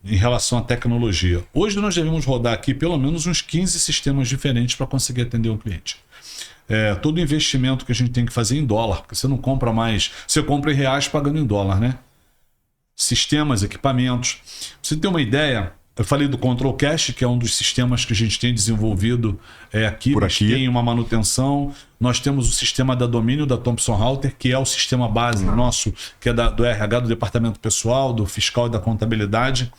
Em relação à tecnologia. Hoje nós devemos rodar aqui pelo menos uns 15 sistemas diferentes para conseguir atender o cliente. Todo investimento que a gente tem que fazer em dólar, porque você não compra mais, você compra em reais pagando em dólar, né? Sistemas, equipamentos. Pra você ter uma ideia, eu falei do Control Cache, que é um dos sistemas que a gente tem desenvolvido aqui. Por aqui. Tem uma manutenção. Nós temos o sistema da domínio da Thomson Reuters, que é o sistema base nosso, que é do RH, do departamento pessoal, do fiscal e da contabilidade.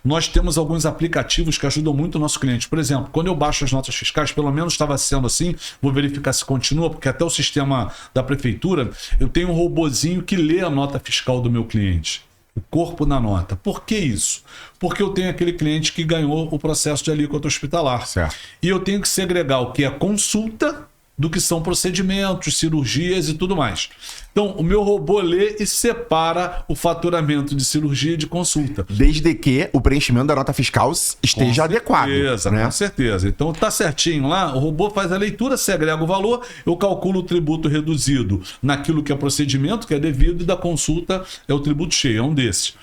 Nós temos alguns aplicativos que ajudam muito o nosso cliente. Por exemplo, quando eu baixo as notas fiscais, pelo menos estava sendo assim, vou verificar se continua, porque até o sistema da prefeitura, eu tenho um robozinho que lê a nota fiscal do meu cliente. O corpo da nota. Por que isso? Porque eu tenho aquele cliente que ganhou o processo de alíquota hospitalar. Certo. E eu tenho que segregar o que é consulta do que são procedimentos, cirurgias e tudo mais. Então, o meu robô lê e separa o faturamento de cirurgia e de consulta. Desde que o preenchimento da nota fiscal esteja adequado. Né? Com certeza. Então, tá certinho lá, o robô faz a leitura, segrega o valor, eu calculo o tributo reduzido naquilo que é procedimento, que é devido, e da consulta é o tributo cheio, é um desses.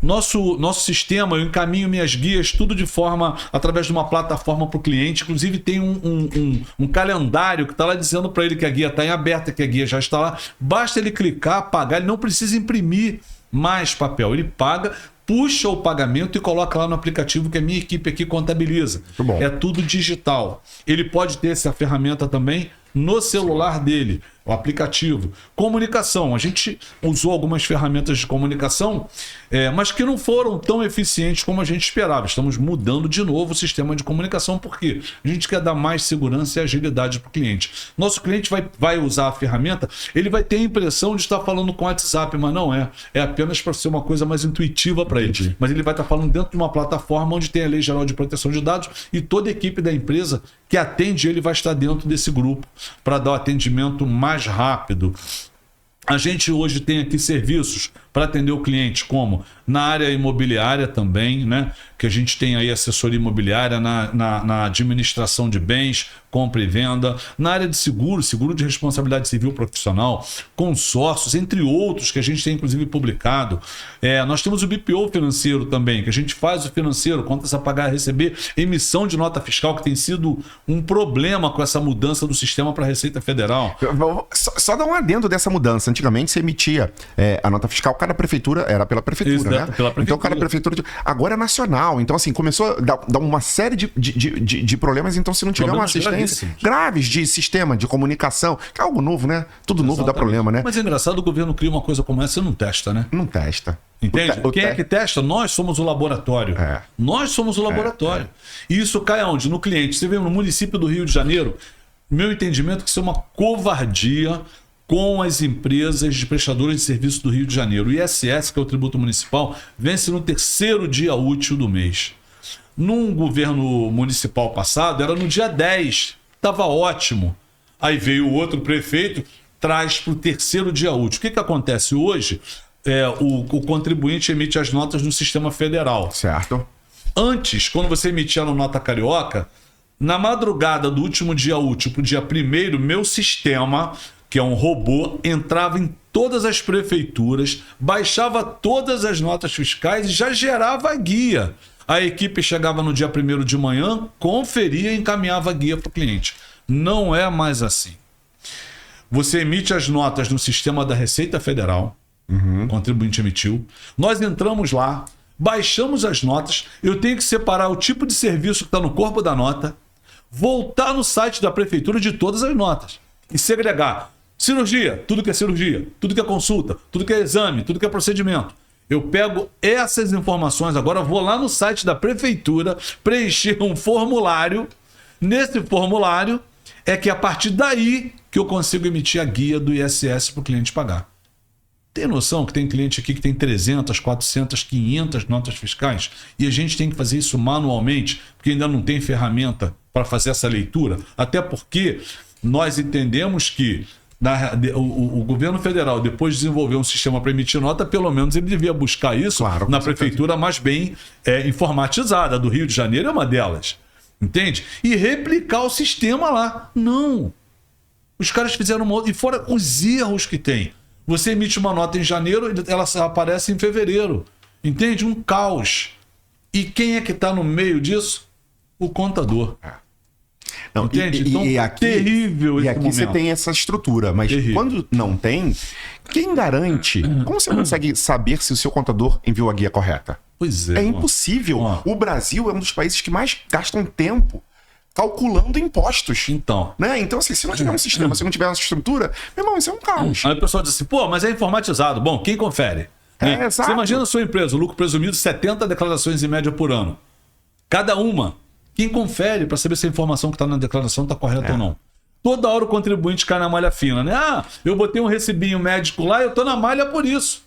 Nosso sistema, eu encaminho minhas guias, tudo de forma, através de uma plataforma para o cliente. Inclusive tem um calendário que está lá dizendo para ele que a guia está em aberta, que a guia já está lá. Basta ele clicar, pagar, ele não precisa imprimir mais papel. Ele paga, puxa o pagamento e coloca lá no aplicativo que a minha equipe aqui contabiliza. Muito bom. É tudo digital. Ele pode ter essa ferramenta também no celular dele, o aplicativo. Comunicação. A gente usou algumas ferramentas de comunicação, mas que não foram tão eficientes como a gente esperava. Estamos mudando de novo o sistema de comunicação, porque a gente quer dar mais segurança e agilidade para o cliente. Nosso cliente vai usar a ferramenta, ele vai ter a impressão de estar falando com o WhatsApp, mas não é. É apenas para ser uma coisa mais intuitiva para ele. Mas ele vai estar falando dentro de uma plataforma onde tem a Lei Geral de Proteção de Dados e toda a equipe da empresa que atende ele vai estar dentro desse grupo para dar o atendimento mais rápido. A gente hoje tem aqui serviços para atender o cliente, como na área imobiliária também, né? Que a gente tem aí assessoria imobiliária na administração de bens, compra e venda, na área de seguro de responsabilidade civil profissional, consórcios, entre outros que a gente tem inclusive publicado. Nós temos o BPO financeiro também, que a gente faz o financeiro, contas a pagar, a receber, emissão de nota fiscal, que tem sido um problema com essa mudança do sistema para a Receita Federal. Só dar um adendo dessa mudança. Antigamente você emitia a nota fiscal, cada prefeitura era pela prefeitura, né? Pela prefeitura. Então cada prefeitura... Agora é nacional. operacional. Então, assim, começou a dar uma série de problemas. Então, se não tiver uma assistência graves de sistema, de comunicação, que é algo novo, né? Tudo novo dá problema, né? Mas é engraçado, o governo cria uma coisa como essa e não testa, né? Não testa. Entende? Quem é que testa? Nós somos o laboratório. Nós somos o laboratório. E isso cai aonde? No cliente. Você vê no município do Rio de Janeiro, meu entendimento é que isso é uma covardia com as empresas de prestadores de serviço do Rio de Janeiro. O ISS, que é o tributo municipal, vence no 3º dia útil do mês. Num governo municipal passado, era no dia 10. Estava ótimo. Aí veio o outro prefeito, traz para o 3º dia útil. O que acontece hoje? O contribuinte emite as notas no sistema federal. Certo. Antes, quando você emitia na nota carioca, na madrugada do último dia útil para o dia 1º, meu sistema, que é um robô, entrava em todas as prefeituras, baixava todas as notas fiscais e já gerava a guia. A equipe chegava no dia 1º de manhã, conferia e encaminhava a guia para o cliente. Não é mais assim. Você emite as notas no sistema da Receita Federal, o contribuinte emitiu, nós entramos lá, baixamos as notas, eu tenho que separar o tipo de serviço que está no corpo da nota, voltar no site da prefeitura de todas as notas e segregar cirurgia, tudo que é cirurgia, tudo que é consulta, tudo que é exame, tudo que é procedimento. Eu pego essas informações agora, vou lá no site da prefeitura, preencher um formulário. Nesse formulário é que a partir daí que eu consigo emitir a guia do ISS para o cliente pagar. Tem noção que tem cliente aqui que tem 300, 400, 500 notas fiscais e a gente tem que fazer isso manualmente porque ainda não tem ferramenta para fazer essa leitura? Até porque nós entendemos que o governo federal, depois de desenvolver um sistema para emitir nota, pelo menos ele devia buscar isso na prefeitura mais bem informatizada. A do Rio de Janeiro é uma delas. Entende? E replicar o sistema lá. Não. Os caras fizeram uma... E fora os erros que tem. Você emite uma nota em janeiro, ela aparece em fevereiro. Entende? Um caos. E quem é que está no meio disso? O contador. Não, entende? Então, aqui, terrível esse aqui momento. Você tem essa estrutura, mas quando não tem, quem garante? Como você consegue saber se o seu contador enviou a guia correta? Pois é. É impossível. O Brasil é um dos países que mais gastam tempo calculando impostos. Então. Né? Então, assim, se não tiver um sistema, se não tiver uma estrutura, meu irmão, isso é um caos. Aí o pessoal diz assim, pô, mas é informatizado. Bom, quem confere? Exato. Você imagina a sua empresa, o lucro presumido, 70 declarações em média por ano. Cada uma. Quem confere para saber se a informação que está na declaração está correta ou não? Toda hora o contribuinte cai na malha fina, né? Ah, eu botei um recibinho médico lá e eu estou na malha por isso.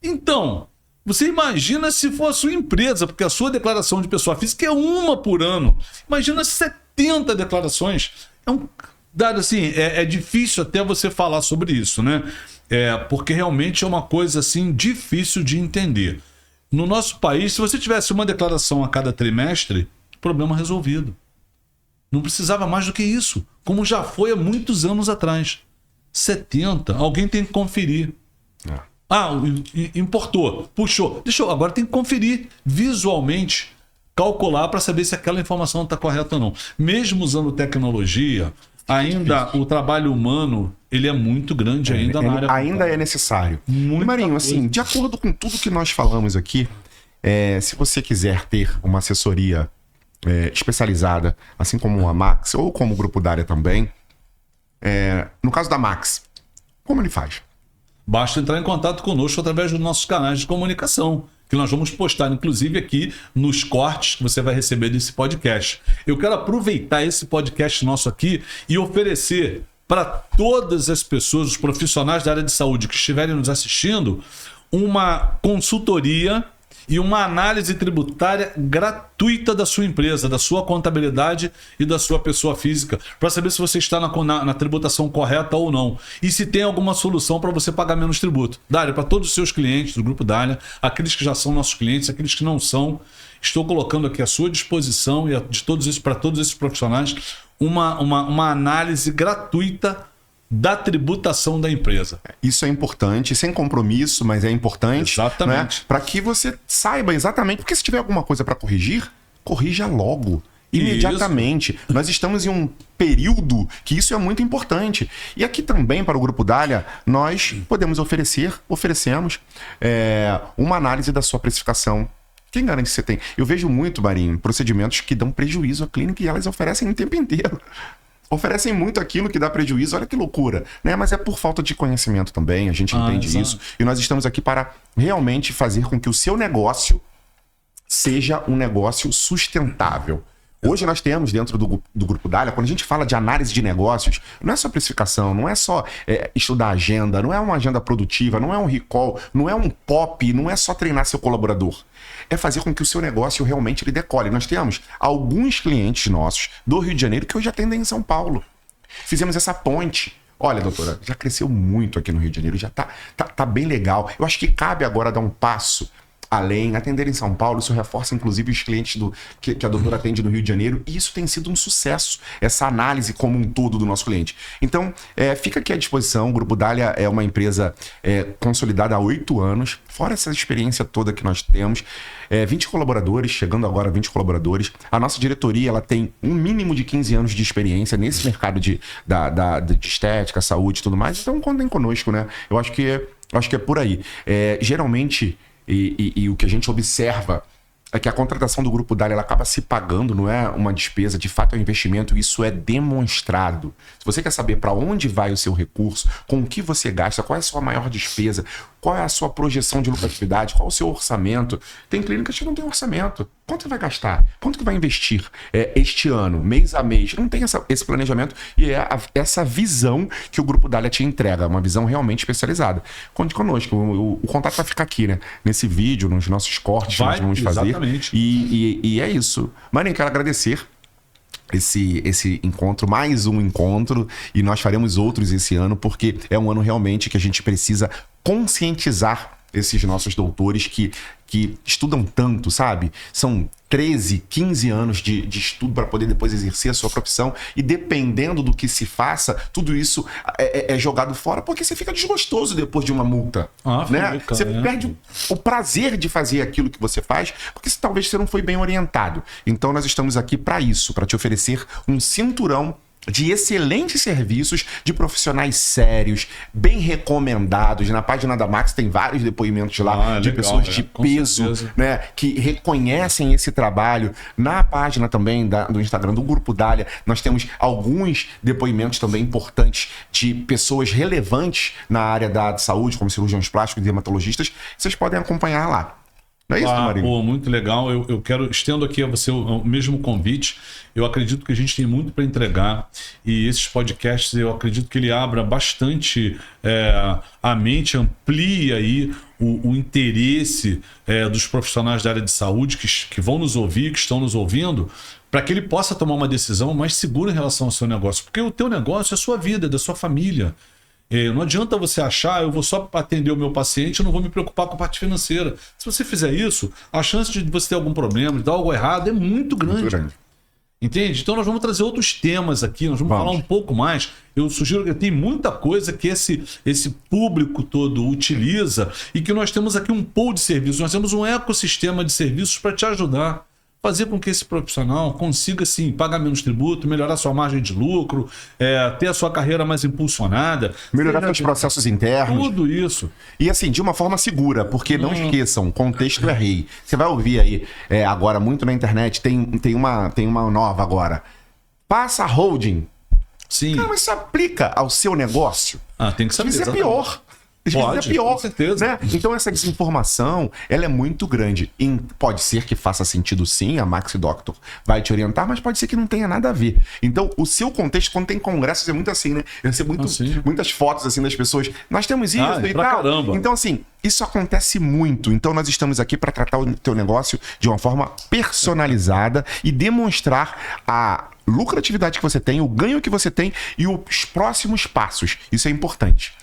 Então, você imagina se for a sua empresa, porque a sua declaração de pessoa física é uma por ano. Imagina 70 declarações. Dado assim, é difícil até você falar sobre isso, né? Porque realmente é uma coisa assim difícil de entender. No nosso país, se você tivesse uma declaração a cada trimestre, problema resolvido. Não precisava mais do que isso, como já foi há muitos anos atrás. 70, alguém tem que conferir. Importou, puxou. Agora tem que conferir visualmente, calcular para saber se aquela informação está correta ou não. Mesmo usando tecnologia, ainda o trabalho humano ele é muito grande ainda na área. Ainda é necessário. Marinho, assim, de acordo com tudo que nós falamos aqui, se você quiser ter uma assessoria especializada, assim como a Max, ou como o Grupo Dália também, no caso da Max, como ele faz? Basta entrar em contato conosco através dos nossos canais de comunicação, que nós vamos postar, inclusive, aqui nos cortes que você vai receber desse podcast. Eu quero aproveitar esse podcast nosso aqui e oferecer para todas as pessoas, os profissionais da área de saúde que estiverem nos assistindo, uma consultoria e uma análise tributária gratuita da sua empresa, da sua contabilidade e da sua pessoa física, para saber se você está na tributação correta ou não. E se tem alguma solução para você pagar menos tributo. Dália, para todos os seus clientes do Grupo Dália, aqueles que já são nossos clientes, aqueles que não são, estou colocando aqui à sua disposição e para todos esses profissionais uma análise gratuita da tributação da empresa. Isso é importante, sem compromisso, mas é importante. Exatamente. Né? Para que você saiba exatamente, porque se tiver alguma coisa para corrigir, corrija logo, imediatamente. Isso. Nós estamos em um período que isso é muito importante. E aqui também, para o Grupo Dália, nós oferecemos uma análise da sua precificação Quem garante que você tem? Eu vejo muito, Marinho, procedimentos que dão prejuízo à clínica e elas oferecem o tempo inteiro. Oferecem muito aquilo que dá prejuízo, olha que loucura, né? Mas é por falta de conhecimento também, a gente entende exato. isso. E nós estamos aqui para realmente fazer com que o seu negócio seja um negócio sustentável. Hoje nós temos dentro do Grupo Dália, quando a gente fala de análise de negócios, não é só precificação, não é só estudar agenda, não é uma agenda produtiva, não é um recall, não é um POP, não é só treinar seu colaborador. É fazer com que o seu negócio realmente ele decole. Nós temos alguns clientes nossos do Rio de Janeiro que hoje atendem em São Paulo. Fizemos essa ponte. Olha, doutora, já cresceu muito aqui no Rio de Janeiro, já tá bem legal. Eu acho que cabe agora dar um passo além, atender em São Paulo, isso reforça inclusive os clientes que a doutora atende no Rio de Janeiro, e isso tem sido um sucesso, essa análise como um todo do nosso cliente. Então, fica aqui à disposição, o Grupo Dália é uma empresa consolidada há 8 anos, fora essa experiência toda que nós temos, 20 colaboradores, chegando agora a 20 colaboradores. A nossa diretoria ela tem um mínimo de 15 anos de experiência nesse mercado de estética, saúde e tudo mais, então contem conosco, né? Eu acho que é por aí. Geralmente, e o que a gente observa é que a contratação do Grupo Dália ela acaba se pagando, não é uma despesa, de fato é um investimento, isso é demonstrado. Se você quer saber para onde vai o seu recurso, com o que você gasta, qual é a sua maior despesa, qual é a sua projeção de lucratividade, qual é o seu orçamento. Tem clínicas que não tem orçamento. Quanto você vai gastar? Quanto que vai investir este ano, mês a mês? Não tem esse planejamento e essa visão que o Grupo Dália te entrega, uma visão realmente especializada. Conte conosco, o contato vai ficar aqui, né? Nesse vídeo, nos nossos cortes que nós vamos fazer. Exatamente. E é isso. Marinho, quero agradecer esse encontro, mais um encontro, e nós faremos outros esse ano, porque é um ano realmente que a gente precisa conscientizar esses nossos doutores que estudam tanto, sabe? São 13, 15 anos de estudo para poder depois exercer a sua profissão, e dependendo do que se faça, tudo isso é jogado fora, porque você fica desgostoso depois de uma multa, né? Você perde o prazer de fazer aquilo que você faz, porque talvez você não foi bem orientado. Então nós estamos aqui para isso, para te oferecer um cinturão de excelentes serviços, de profissionais sérios, bem recomendados. Na página da Max tem vários depoimentos lá de legal, pessoas de peso, né, que reconhecem esse trabalho. Na página também do Instagram do Grupo Dália, nós temos alguns depoimentos também importantes de pessoas relevantes na área da saúde, como cirurgiões plásticos e dermatologistas. Vocês podem acompanhar lá. Não é isso, Marinho? Pô, muito legal. Eu estendo aqui a você o mesmo convite. Eu acredito que a gente tem muito para entregar, e esses podcasts eu acredito que ele abra bastante a mente, amplia aí o interesse dos profissionais da área de saúde que vão nos ouvir, que estão nos ouvindo, para que ele possa tomar uma decisão mais segura em relação ao seu negócio. Porque o teu negócio é a sua vida, é da sua família. Não adianta você achar, eu vou só atender o meu paciente, eu não vou me preocupar com a parte financeira. Se você fizer isso, a chance de você ter algum problema, de dar algo errado, é muito grande. Muito grande. Entende? Então nós vamos trazer outros temas aqui, nós vamos falar um pouco mais. Eu sugiro que tem muita coisa que esse público todo utiliza, e que nós temos aqui um pool de serviços, nós temos um ecossistema de serviços para te ajudar. Fazer com que esse profissional consiga, sim, pagar menos tributo, melhorar sua margem de lucro, ter a sua carreira mais impulsionada. Melhorar seus processos internos. Tudo isso. E assim, de uma forma segura, porque não esqueçam, contexto é rei. Você vai ouvir aí, agora, muito na internet, tem uma nova agora. Faça holding. Sim. Cara, mas isso aplica ao seu negócio? Tem que saber. Isso é pior. Pode, é pior, com certeza. Né? Então essa desinformação, ela é muito grande. E pode ser que faça sentido sim, a Max Doctor vai te orientar, mas pode ser que não tenha nada a ver. Então o seu contexto, quando tem congressos, é muito assim, né? Eu recebo muitas fotos assim das pessoas. Nós temos isso e tal. Caramba. Então assim, isso acontece muito. Então nós estamos aqui para tratar o teu negócio de uma forma personalizada e demonstrar a lucratividade que você tem, o ganho que você tem e os próximos passos. Isso é importante.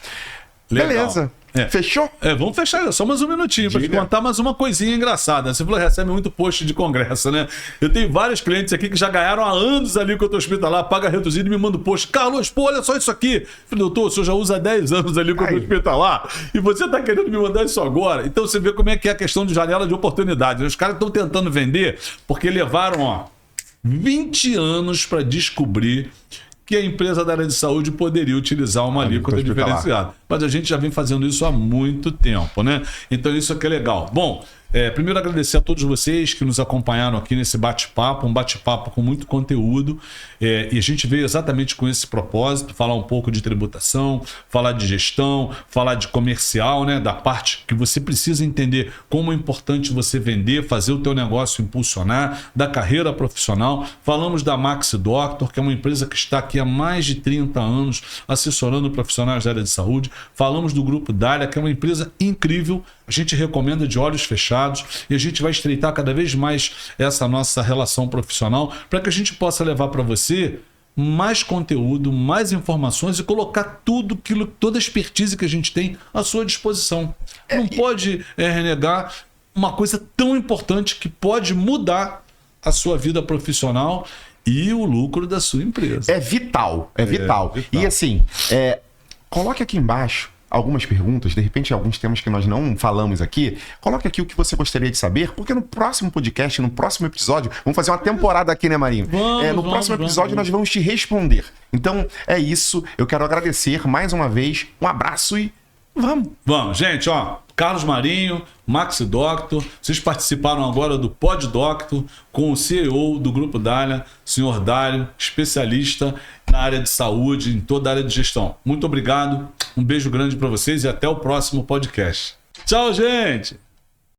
Legal. Beleza. Fechou? Vamos fechar só mais um minutinho para te contar mais uma coisinha engraçada. Você falou, recebe muito post de congresso, né? Eu tenho vários clientes aqui que já ganharam há anos ali com o teu hospitalar, paga reduzido, e me manda post. Carlos, pô, olha só isso aqui. Falei, doutor, o senhor já usa há 10 anos ali com o teu hospitalar e você tá querendo me mandar isso agora? Então você vê como é que é a questão de janela de oportunidade. Os caras estão tentando vender porque levaram 20 anos para descobrir que a empresa da área de saúde poderia utilizar uma alíquota diferenciada. Mas a gente já vem fazendo isso há muito tempo, né? Então isso aqui é legal. Bom, Primeiro agradecer a todos vocês que nos acompanharam aqui nesse bate-papo, um bate-papo com muito conteúdo, e a gente veio exatamente com esse propósito, falar um pouco de tributação, falar de gestão, falar de comercial, né, da parte que você precisa entender como é importante você vender, fazer o teu negócio impulsionar, da carreira profissional. Falamos da Maxi Doctor, que é uma empresa que está aqui há mais de 30 anos assessorando profissionais da área de saúde. Falamos do Grupo Dália, que é uma empresa incrível, a gente recomenda de olhos fechados, e a gente vai estreitar cada vez mais essa nossa relação profissional para que a gente possa levar para você mais conteúdo, mais informações e colocar tudo aquilo, toda a expertise que a gente tem à sua disposição. Não pode renegar uma coisa tão importante que pode mudar a sua vida profissional e o lucro da sua empresa. É vital, é vital. E assim, coloque aqui embaixo algumas perguntas, de repente alguns temas que nós não falamos aqui, coloque aqui o que você gostaria de saber, porque no próximo podcast, no próximo episódio, vamos fazer uma temporada aqui, né, Marinho? No próximo episódio nós vamos te responder. Então é isso, eu quero agradecer mais uma vez, um abraço e vamos! Vamos, gente, ó, Carlos Marinho, Maxi Doctor, vocês participaram agora do Pod Doctor com o CEO do Grupo Dália, senhor Dário, especialista na área de saúde, em toda a área de gestão. Muito obrigado, um beijo grande para vocês e até o próximo podcast. Tchau, gente!